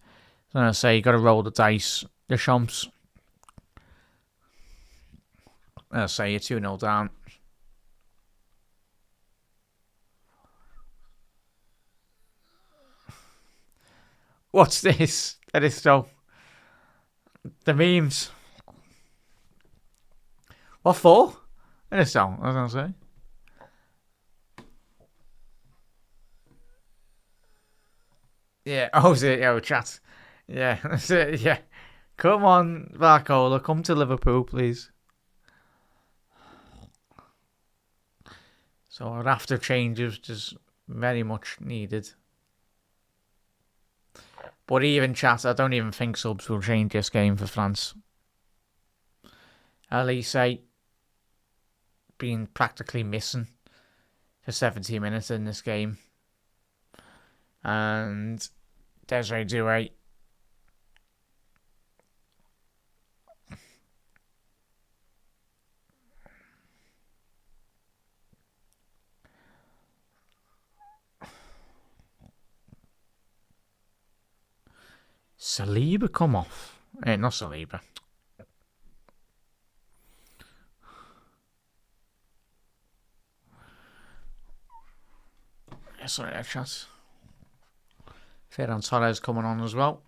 I'm going to say, you got to roll the dice. Deschamps. I'll say you're 2-0 down. What's this? That is so. The memes. What for? That is so. I was going to say. Yeah. Oh, is it? Oh, chat. Yeah. That's it. Yeah. Come on, Barcola. Come to Liverpool, please. So a raft of changes is very much needed. But even chat, I don't even think subs will change this game for France. Elise being practically missing for 70 minutes in this game. And Desiree Doué. Saliba come off. Not Saliba. Sorry, that chance. Ferran Torres coming on as well.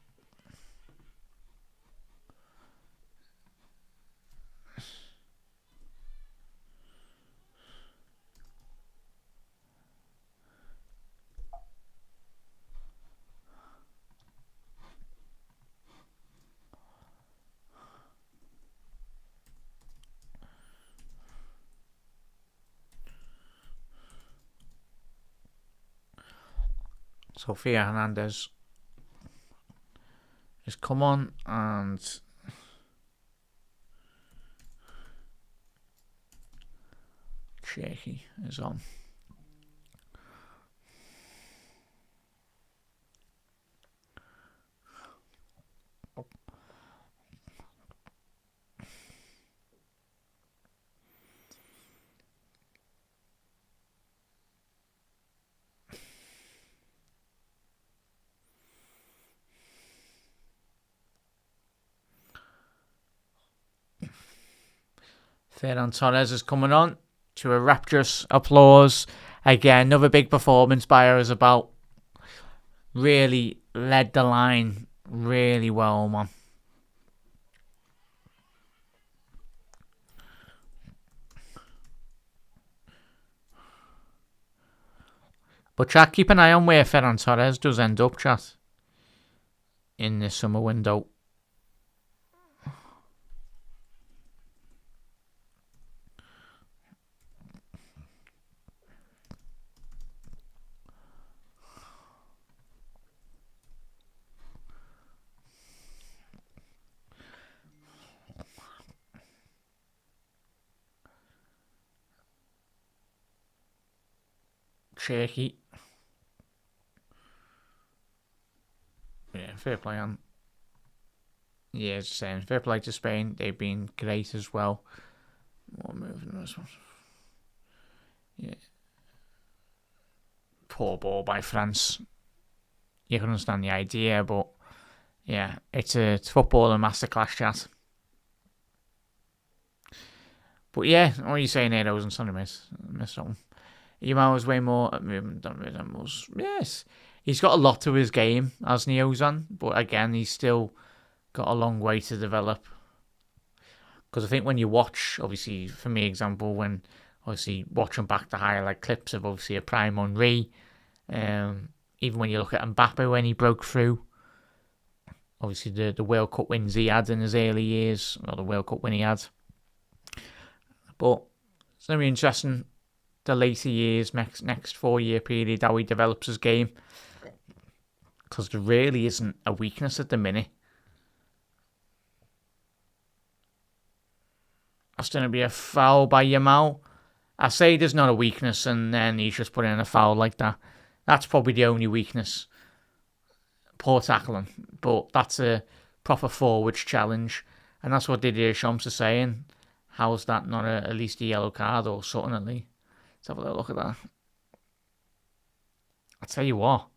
Sofia Hernandez is come on and Shaky is on. Ferran Torres is coming on to a rapturous applause. Again, another big performance by her is about. Really led the line really well, man. But chat, keep an eye on where Ferran Torres does end up, chat, in this summer window. Shaky. Yeah, fair play on. Yeah, just saying, fair play to Spain. They've been great as well. More moving this one. Yeah. Poor ball by France. You can understand the idea, but yeah, it's football and masterclass, chat. But yeah, what are you saying here? I wasn't sorry, miss that one. Emo was way more at movement than resembles. Yes, he's got a lot to his game as Ozan, but again, he's still got a long way to develop. Because I think when you watch, obviously, for me, example, when obviously watching back the highlight clips of obviously a prime Henry, even when you look at Mbappe when he broke through, obviously the World Cup wins he had in his early years, or the World Cup win he had. But it's going to be interesting the later years, next 4-year period, how he develops his game. Because there really isn't a weakness at the minute. That's going to be a foul by Yamal. I say there's not a weakness and then he's just put in a foul like that. That's probably the only weakness. Poor tackling. But that's a proper forwards challenge. And that's what Didier Deschamps is saying. How's that not at least a yellow card or something at least? Let's have a little look at that. I'll tell you what.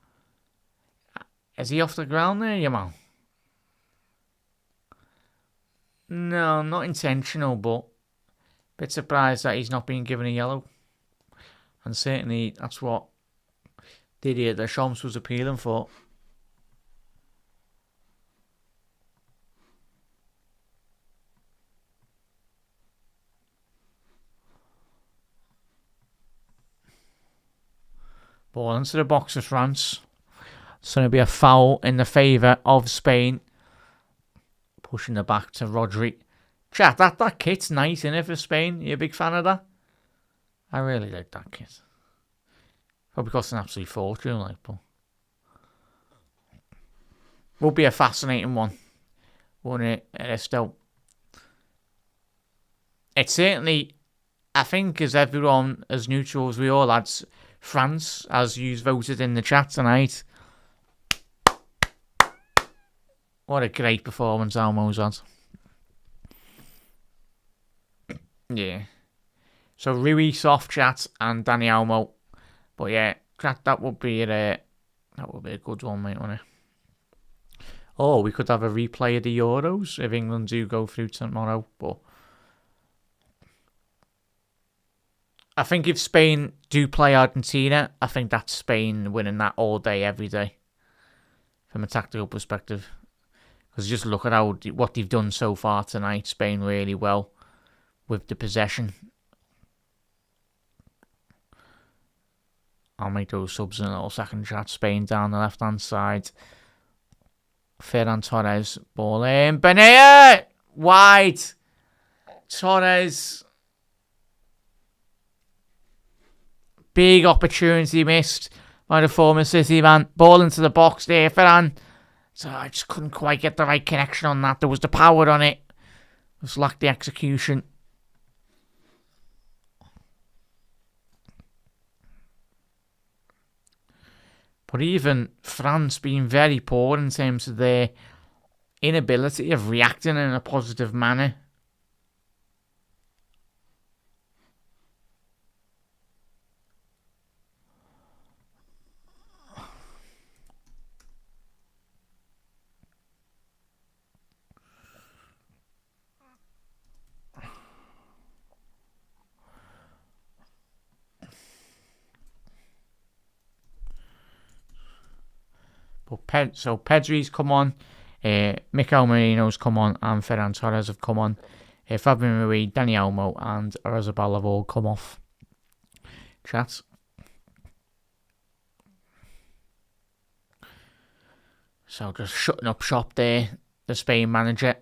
Is he off the ground there, Yamal? No, not intentional, but Bit surprised that he's not being given a yellow. And certainly that's what Didier Deschamps was appealing for. Ball into the box of France. It's going to be a foul in the favour of Spain. Pushing it back to Rodri. Chat, that kit's nice, isn't it, for Spain? You a big fan of that? I really like that kit. Probably cost an absolute fortune, like, but will be a fascinating one, won't it? Still, it's certainly, I think, as everyone, as neutral as we all had, France, as you voted in the chat tonight. What a great performance Almo's had. Yeah. So Rui, soft chat, and Danny Almo. But yeah, that would be a good one, mate, wouldn't it? Oh, we could have a replay of the Euros if England do go through tomorrow. But I think if Spain do play Argentina, I think that's Spain winning that all day, every day, from a tactical perspective. Because just look at what they've done so far tonight. Spain really well with the possession. I'll make those subs in a little second chat. Spain down the left-hand side. Ferran Torres. Ball in. Benea! Wide. Torres. Big opportunity missed by the former City man. Ball into the box there. Ferran. So I just couldn't quite get the right connection on that. There was the power on it. Just lacked the execution. But even France being very poor in terms of their inability of reacting in a positive manner. But so Pedri's come on, Mikel Merino's come on, and Ferran Torres have come on. Fabian Rui, Dani Olmo, and Oyarzabal have all come off. Chat. So just shutting up shop there. The Spain manager.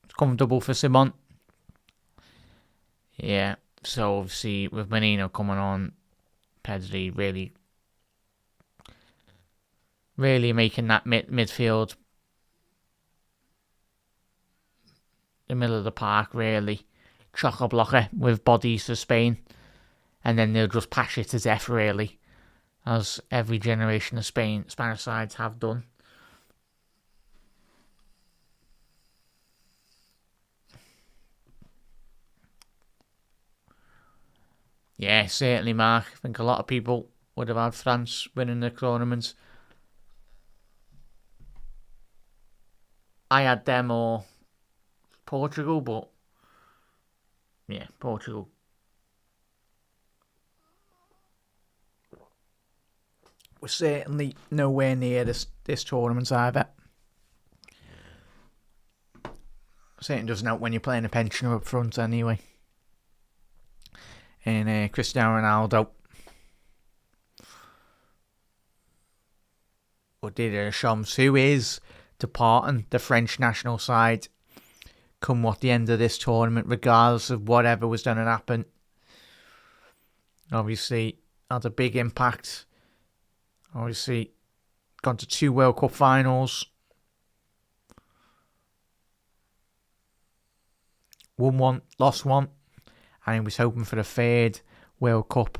It's comfortable for Simon. Yeah. So obviously with Merino coming on, Pedri really making that midfield, the middle of the park, really chock-a-blocker with bodies for Spain. And then they'll just pass it to death, really, as every generation of Spanish sides have done. Yeah, certainly, Mark. I think a lot of people would have had France winning the tournament. I had them or Portugal, but yeah, Portugal. We're certainly nowhere near this tournament either. Certainly doesn't help when you're playing a pensioner up front anyway. And Cristiano Ronaldo. Or Didier Deschamps, who is departing the French national side come what the end of this tournament, regardless of whatever was going to happen. Obviously, had a big impact. Obviously, gone to 2 World Cup finals. Won 1, lost 1. And he was hoping for a 3rd World Cup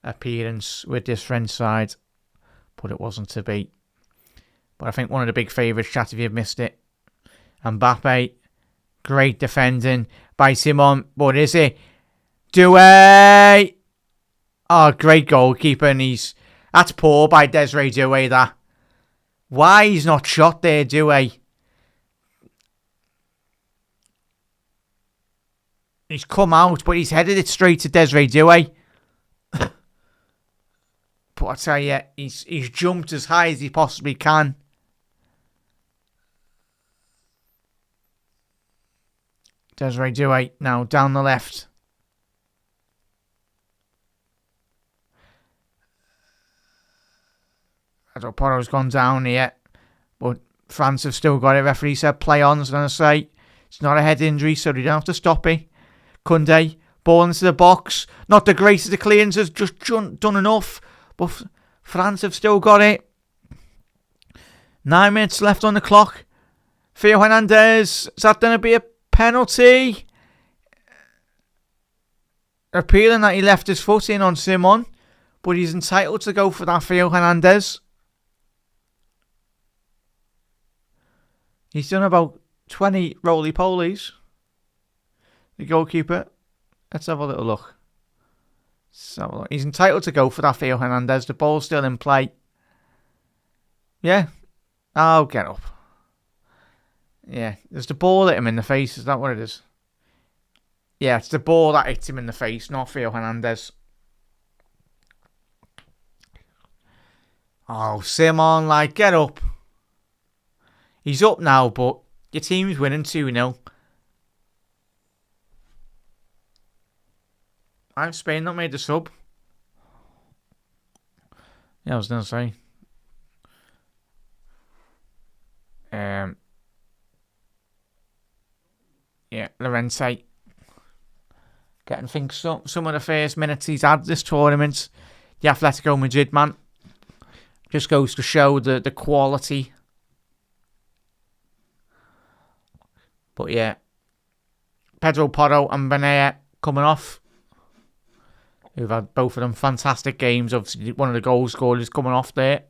appearance with this French side. But it wasn't to be. But I think one of the big favourites, chat, if you've missed it. Mbappe, great defending by Simon. But is it? Doué! Oh, great goalkeeper. And that's poor by Desiree Doué, that. Why he's not shot there, Doué? He's come out, but he's headed it straight to Desiree Douay. But I tell you, he's jumped as high as he possibly can. Desiree Douay now down the left. Pedro Porro's gone down here, but France have still got it. Referee said play on. I was going to say it's not a head injury, so they don't have to stop it. Kunde, ball into the box. Not the greatest of clearances, just done enough. But France have still got it. 9 minutes left on the clock. Theo Hernandez, is that going to be a penalty? Appealing that he left his foot in on Simon, but he's entitled to go for that, Theo Hernandez. He's done about 20 roly-polies. The goalkeeper. Let's have a little look. So he's entitled to go for that, Theo Hernandez. The ball's still in play. Yeah. Oh, get up. Yeah, there's the ball that hit him in the face. Is that what it is? Yeah, it's the ball that hit him in the face, not Theo Hernandez. Oh, Simon, like, get up. He's up now, but your team's winning 2-0. I've Spain not made the sub. Yeah, I was going to say. Yeah, Llorente. Getting things some of the first minutes he's had this tournament. The Atletico Madrid man. Just goes to show the quality. But yeah. Pedro Porro and Benea coming off. Who've had both of them fantastic games. Obviously, one of the goal scorers coming off there.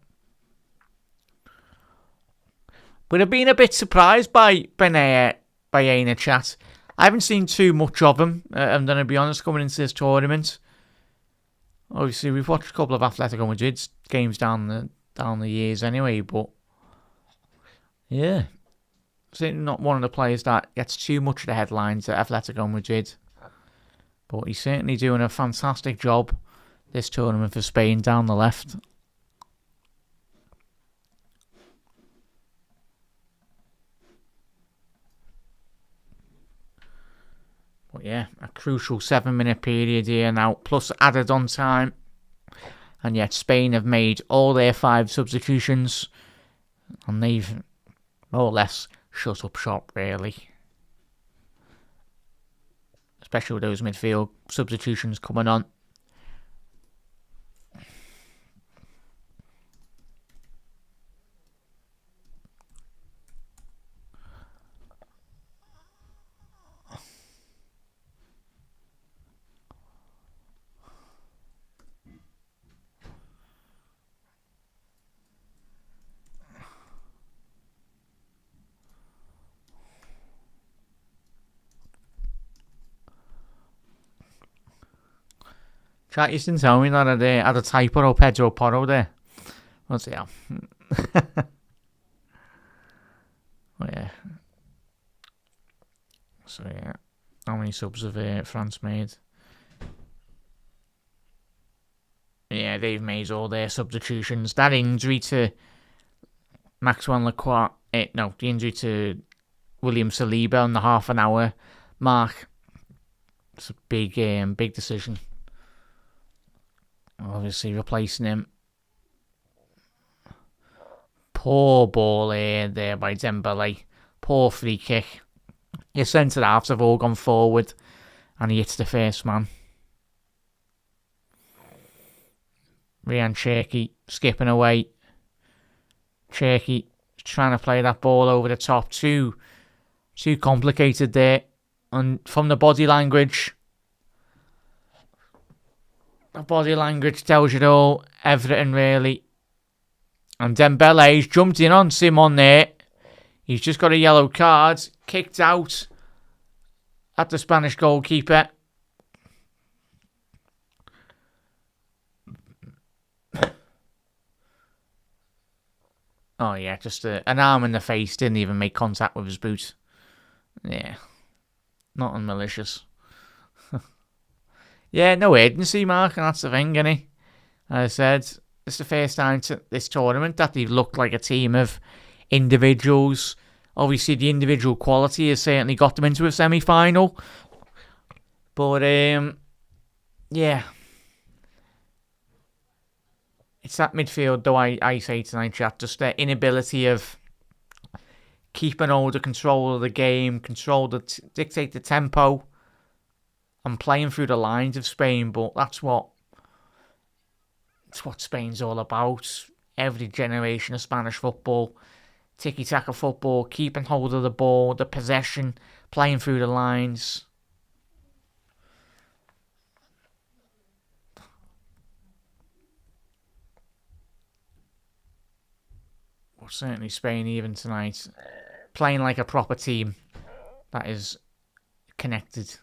But I've been a bit surprised by Benea Baena chat. I haven't seen too much of him, I'm going to be honest, coming into this tournament. Obviously, we've watched a couple of Atletico Madrid's games down the years anyway, but yeah. Certainly not one of the players that gets too much of the headlines at Atletico Madrid. But he's certainly doing a fantastic job this tournament for Spain down the left. But yeah, a crucial 7-minute period here now, plus added on time. And yet Spain have made all their 5 substitutions. And they've more or less shut up shop, really. Especially with those midfield substitutions coming on. Chat, you didn't tell me that I had a typo of Pedro Porro there. What's it? Oh yeah. So yeah, how many subs have France made? Yeah, they've made all their substitutions. That injury to Maxwell Lacroix, the injury to William Saliba on the half an hour mark. It's a big decision. Obviously replacing him. Poor ball there by Dembele. Poor free kick. Your centre halves have all gone forward and he hits the first man. Ryan Cherki skipping away. Cherki trying to play that ball over the top. Too complicated there. And from the body language, the body language tells you it all. Everything really. And Dembele's jumped in on Simon there. He's just got a yellow card. Kicked out at the Spanish goalkeeper. Oh yeah, just an arm in the face. Didn't even make contact with his boot. Yeah. Nothing malicious. Yeah, no urgency, Mark, and that's the thing, innit? As I said, it's the first time to this tournament that they've looked like a team of individuals. Obviously, the individual quality has certainly got them into a semi-final. But, yeah. It's that midfield, though, I say tonight, chat, just their inability of keeping hold of control of the game, dictate the tempo, and playing through the lines of Spain. But that's what Spain's all about. Every generation of Spanish football, tiki-taka football, keeping hold of the ball, the possession, playing through the lines. Well, certainly Spain even tonight, playing like a proper team that is connected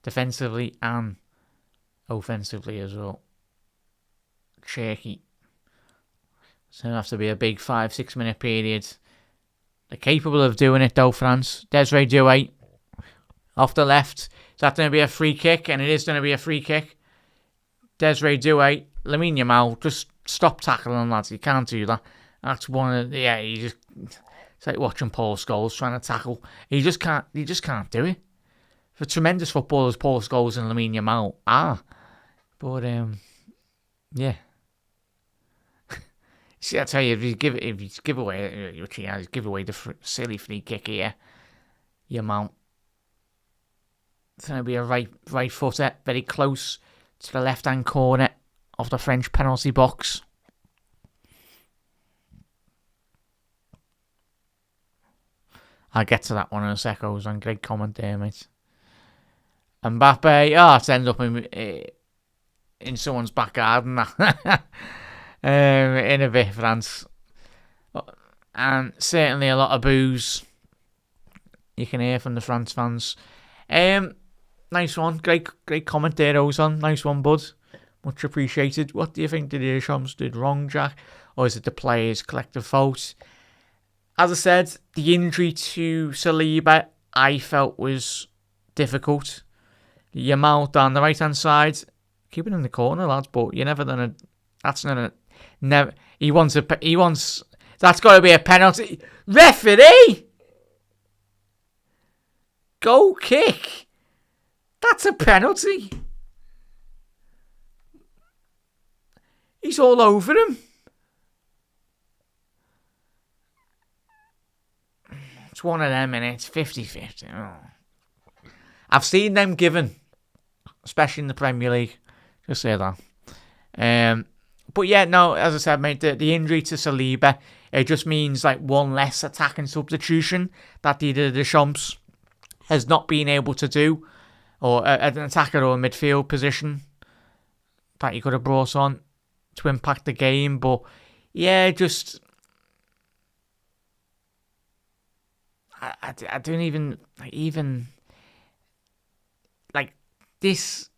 defensively and offensively as well. Shaky. So it'll have to be a big 5-6 minute period. They're capable of doing it though, France. Desiree Douay off the left. Is that going to be a free kick? And it is going to be a free kick. Desiree Douay, Lamine Yamal, just stop tackling, lads. You can't do that. That's one of you just, it's like watching Paul Scholes trying to tackle. You just can't do it. For tremendous footballers, Paul Scholes and Lamine Yamal are. But yeah. See, I tell you, if you give away the silly free kick here, Yamal. It's going to be a right footer, very close to the left hand corner of the French penalty box. I'll get to that one in a sec. On great comment there, mate. Mbappe, it's ended up in someone's back garden. In a bit, France. And certainly a lot of boos you can hear from the France fans. Nice one. Great comment there, Ozon. Nice one, bud. Much appreciated. What do you think the Deschamps did wrong, Jack? Or is it the players' collective fault? As I said, the injury to Saliba I felt was difficult. Yamal down the right-hand side. Keep it in the corner, lads, but you're never gonna... That's not a... Never... He wants... That's got to be a penalty. Referee! Goal kick. That's a penalty. He's all over him. It's one of them, and it's 50-50. Oh. I've seen them given, especially in the Premier League. Just say that. But yeah, no, as I said, mate, the injury to Saliba, it just means like one less attacking substitution that the Deschamps has not been able to do, or an attacker or a midfield position that he could have brought on to impact the game. But yeah, just I don't even like this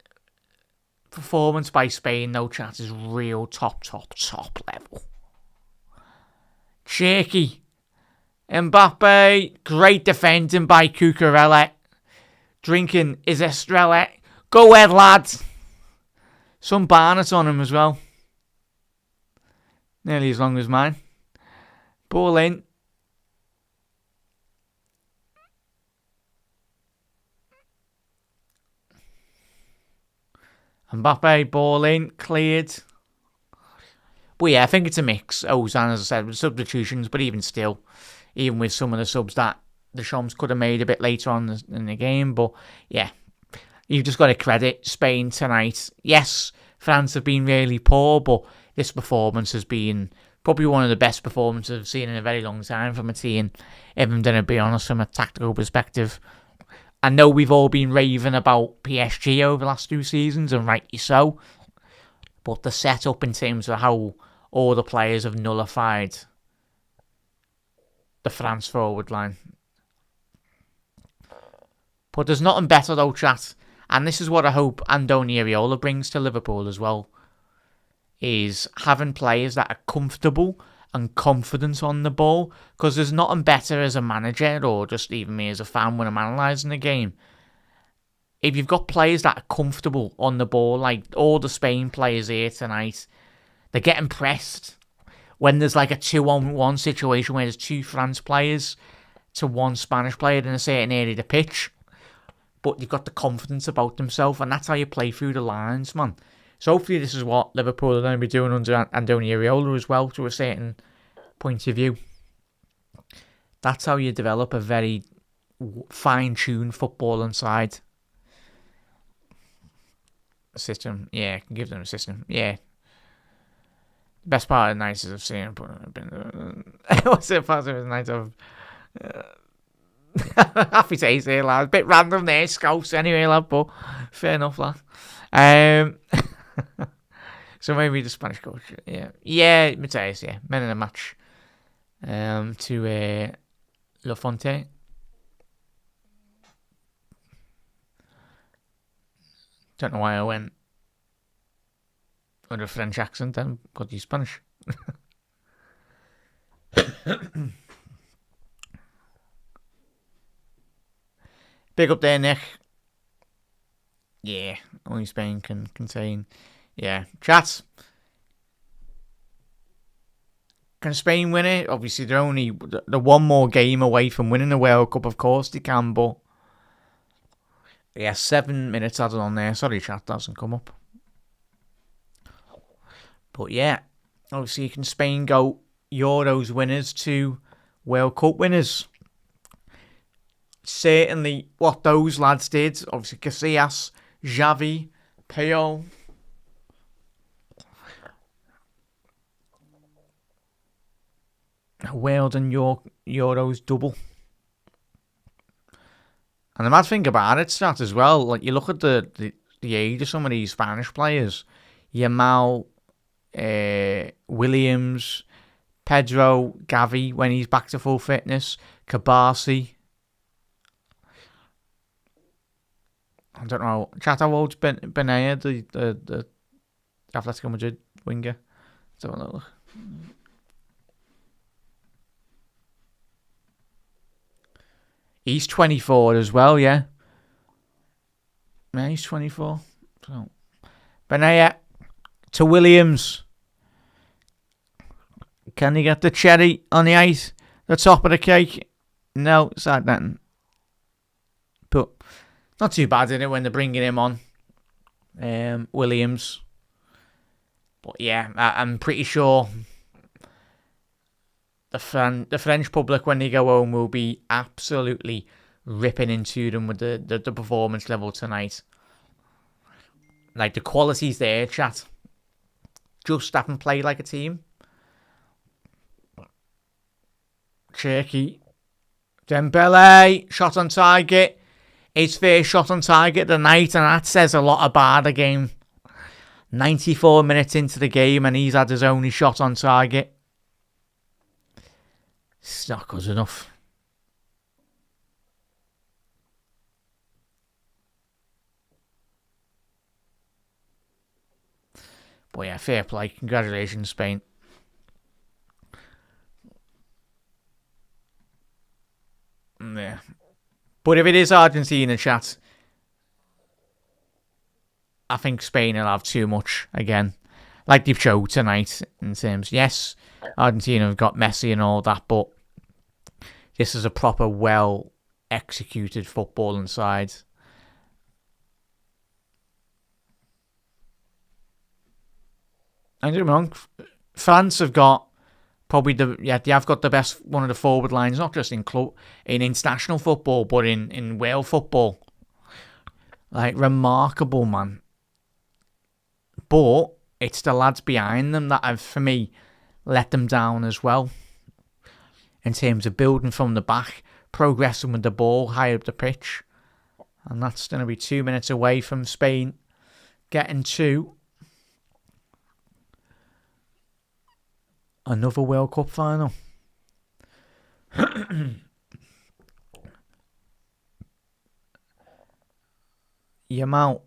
performance by Spain. No chat is real top level. Shaky. Mbappe, great defending by Cucurella. Drinking is Estrella. Go ahead, lads. Some Barnett on him as well. Nearly as long as mine. Ball in. Mbappe, ball in, cleared. But yeah, I think it's a mix. Ozan, as I said, with substitutions, but even still, even with some of the subs that the Deschamps could have made a bit later on in the game. But yeah, you've just got to credit Spain tonight. Yes, France have been really poor, but this performance has been probably one of the best performances I've seen in a very long time from a team, if I'm going to be honest, from a tactical perspective. I know we've all been raving about PSG over the last 2 seasons, and rightly so. But the setup in terms of how all the players have nullified the France forward line. But there's nothing better though, chat. And this is what I hope Andoni Iraola brings to Liverpool as well. Is having players that are comfortable and confident on the ball, because there's nothing better as a manager, or just even me as a fan when I'm analysing the game, if you've got players that are comfortable on the ball, like all the Spain players here tonight, they're getting pressed when there's like a 2-on-1 situation where there's 2 France players to 1 Spanish player in a certain area of the pitch. But you've got the confidence about themselves, and that's how you play through the lines, man. So hopefully this is what Liverpool are going to be doing under Antonio Iraola as well, to a certain point of view. That's how you develop a very fine-tuned footballing side. System, yeah, can give them a system, yeah. The best part of the night is I've seen it, but what's the positive of the night of? Happy days here, lad. Bit random there, scouts anyway, lad, but fair enough, lad. So maybe the Spanish coach, yeah, Mateus, yeah, men in a match, to La Fonte. Don't know why I went with a French accent then, got to use Spanish. Big up there, Nick. Yeah, only Spain can contain. Yeah, chats. Can Spain win it? Obviously, they're only one more game away from winning the World Cup. Of course they can, but yeah, 7 minutes added on there. Sorry, chat doesn't come up. But yeah, obviously, can Spain go Euros winners to World Cup winners? Certainly what those lads did. Obviously, Casillas, Xavi, Puyol. Well done, Euros double. And the mad thing about it, Stat, as well, like you look at the age of some of these Spanish players. Yamal, Williams, Pedro, Gavi, when he's back to full fitness, Kabasi. I don't know. Chat, how old's Benaya, the Atletico Madrid winger? Let's have a look. He's 24 as well, yeah. Yeah, he's 24. So, Benaya to Williams. Can he get the cherry on the ice? The top of the cake? No, it's like nothing. But not too bad, in it, when they're bringing him on. Williams. But yeah, I'm pretty sure the French public, when they go home, will be absolutely ripping into them with the performance level tonight. Like, the quality's there, chat. Just haven't played like a team. Cherky. Dembele, shot on target. His first shot on target tonight, and that says a lot about the game. 94 minutes into the game, and he's had his only shot on target. It's not good enough. But yeah, fair play. Congratulations, Spain. Yeah. But if it is Argentina, chat, I think Spain will have too much again. Like they've showed tonight in terms. Yes, Argentina have got Messi and all that, but this is a proper, well-executed footballing side. And don't get me wrong, France have got probably they have got the best, one of the forward lines, not just in international football, but in world football. Like, remarkable, man. But it's the lads behind them that have, for me, let them down as well. In terms of building from the back, progressing with the ball higher up the pitch. And that's going to be 2 minutes away from Spain getting to another World Cup final. Yamal.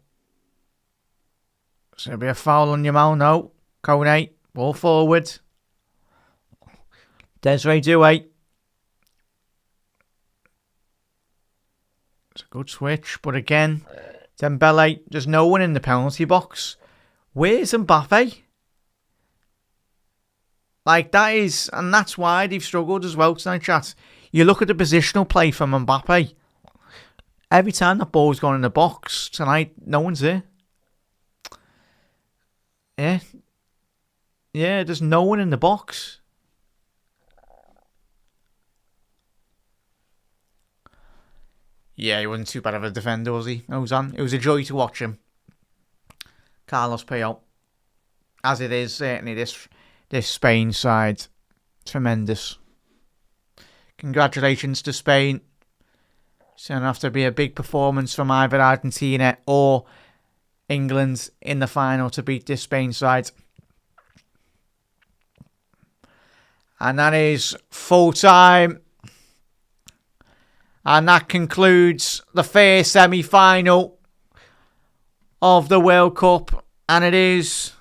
So there'll be a foul on Yamal now. Kone, ball forward. Desiree Doué. It's a good switch, but again, Dembele, there's no one in the penalty box. Where's Mbappe? Like, and that's why they've struggled as well tonight, chat. You look at the positional play from Mbappe. Every time that ball's gone in the box tonight, no one's there. Yeah. Yeah, there's no one in the box. Yeah, he wasn't too bad of a defender, was he? Ozan. It was a joy to watch him. Carlos Puyol. As it is, certainly, this Spain side. Tremendous. Congratulations to Spain. It's going to have to be a big performance from either Argentina or England in the final to beat this Spain side. And that is full time. And that concludes the first semi-final of the World Cup. And it is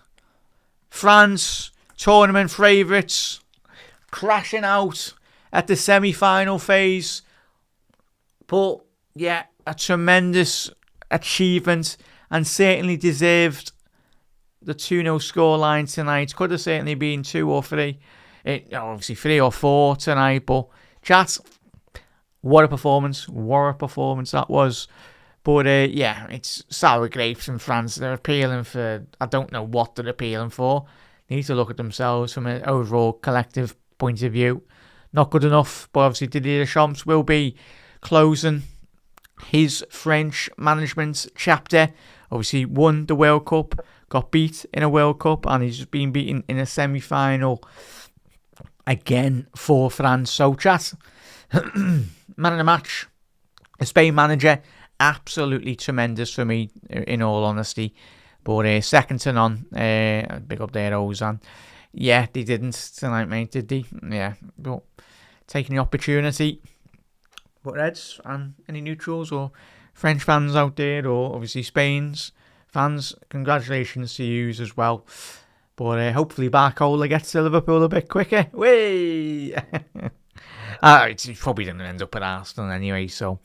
France, tournament favourites, crashing out at the semi-final phase. But, yeah, a tremendous achievement and certainly deserved the 2-0 scoreline tonight. Could have certainly been 2 or 3. Obviously 3 or 4 tonight. But, chat, what a performance. What a performance that was. But, yeah, it's sour grapes in France. They're appealing for, I don't know what they're appealing for. They need to look at themselves from an overall collective point of view. Not good enough. But, obviously, Didier Deschamps will be closing his French management chapter. Obviously won the World Cup, got beat in a World Cup, and he's been beaten in a semi-final again for France. So, chat, man of the match, a Spain manager, absolutely tremendous for me, in all honesty. But second to none. Big up there, Ozan. Yeah, they didn't tonight, mate, did they? Yeah, but taking the opportunity. But Reds and any neutrals or French fans out there, or obviously Spain's fans, congratulations to you as well. But hopefully Barcola gets to Liverpool a bit quicker. Way! It's probably going to end up at Arsenal anyway, so.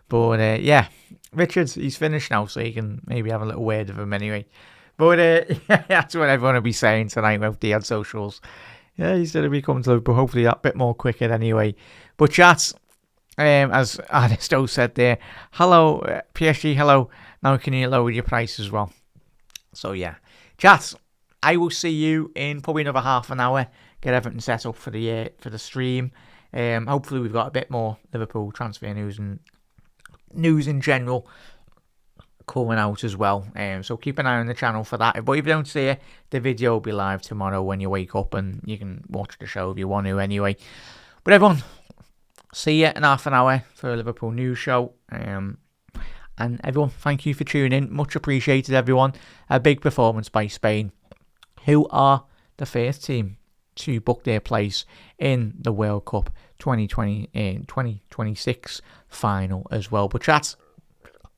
But yeah, Richards, he's finished now, so you can maybe have a little word of him anyway. But yeah, that's what everyone will be saying tonight with the ad socials. Yeah, he's going to be coming to Liverpool, hopefully that bit more quicker anyway. But chat, as Arnisto said there, hello, PSG, hello. Now can you lower your price as well? So yeah, chat, I will see you in probably another half an hour. Get everything set up for the stream. Hopefully we've got a bit more Liverpool transfer news and news in general coming out as well. So keep an eye on the channel for that. But if you don't see it, the video will be live tomorrow when you wake up, and you can watch the show if you want to anyway. But everyone, see you in half an hour for a Liverpool news show. And everyone, thank you for tuning in. Much appreciated, everyone. A big performance by Spain, who are the first team to book their place in the World Cup 2026 final as well. But chat,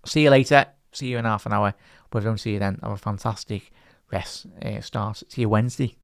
see you later. See you in half an hour. But if I don't see you then, have a fantastic start to your Wednesday.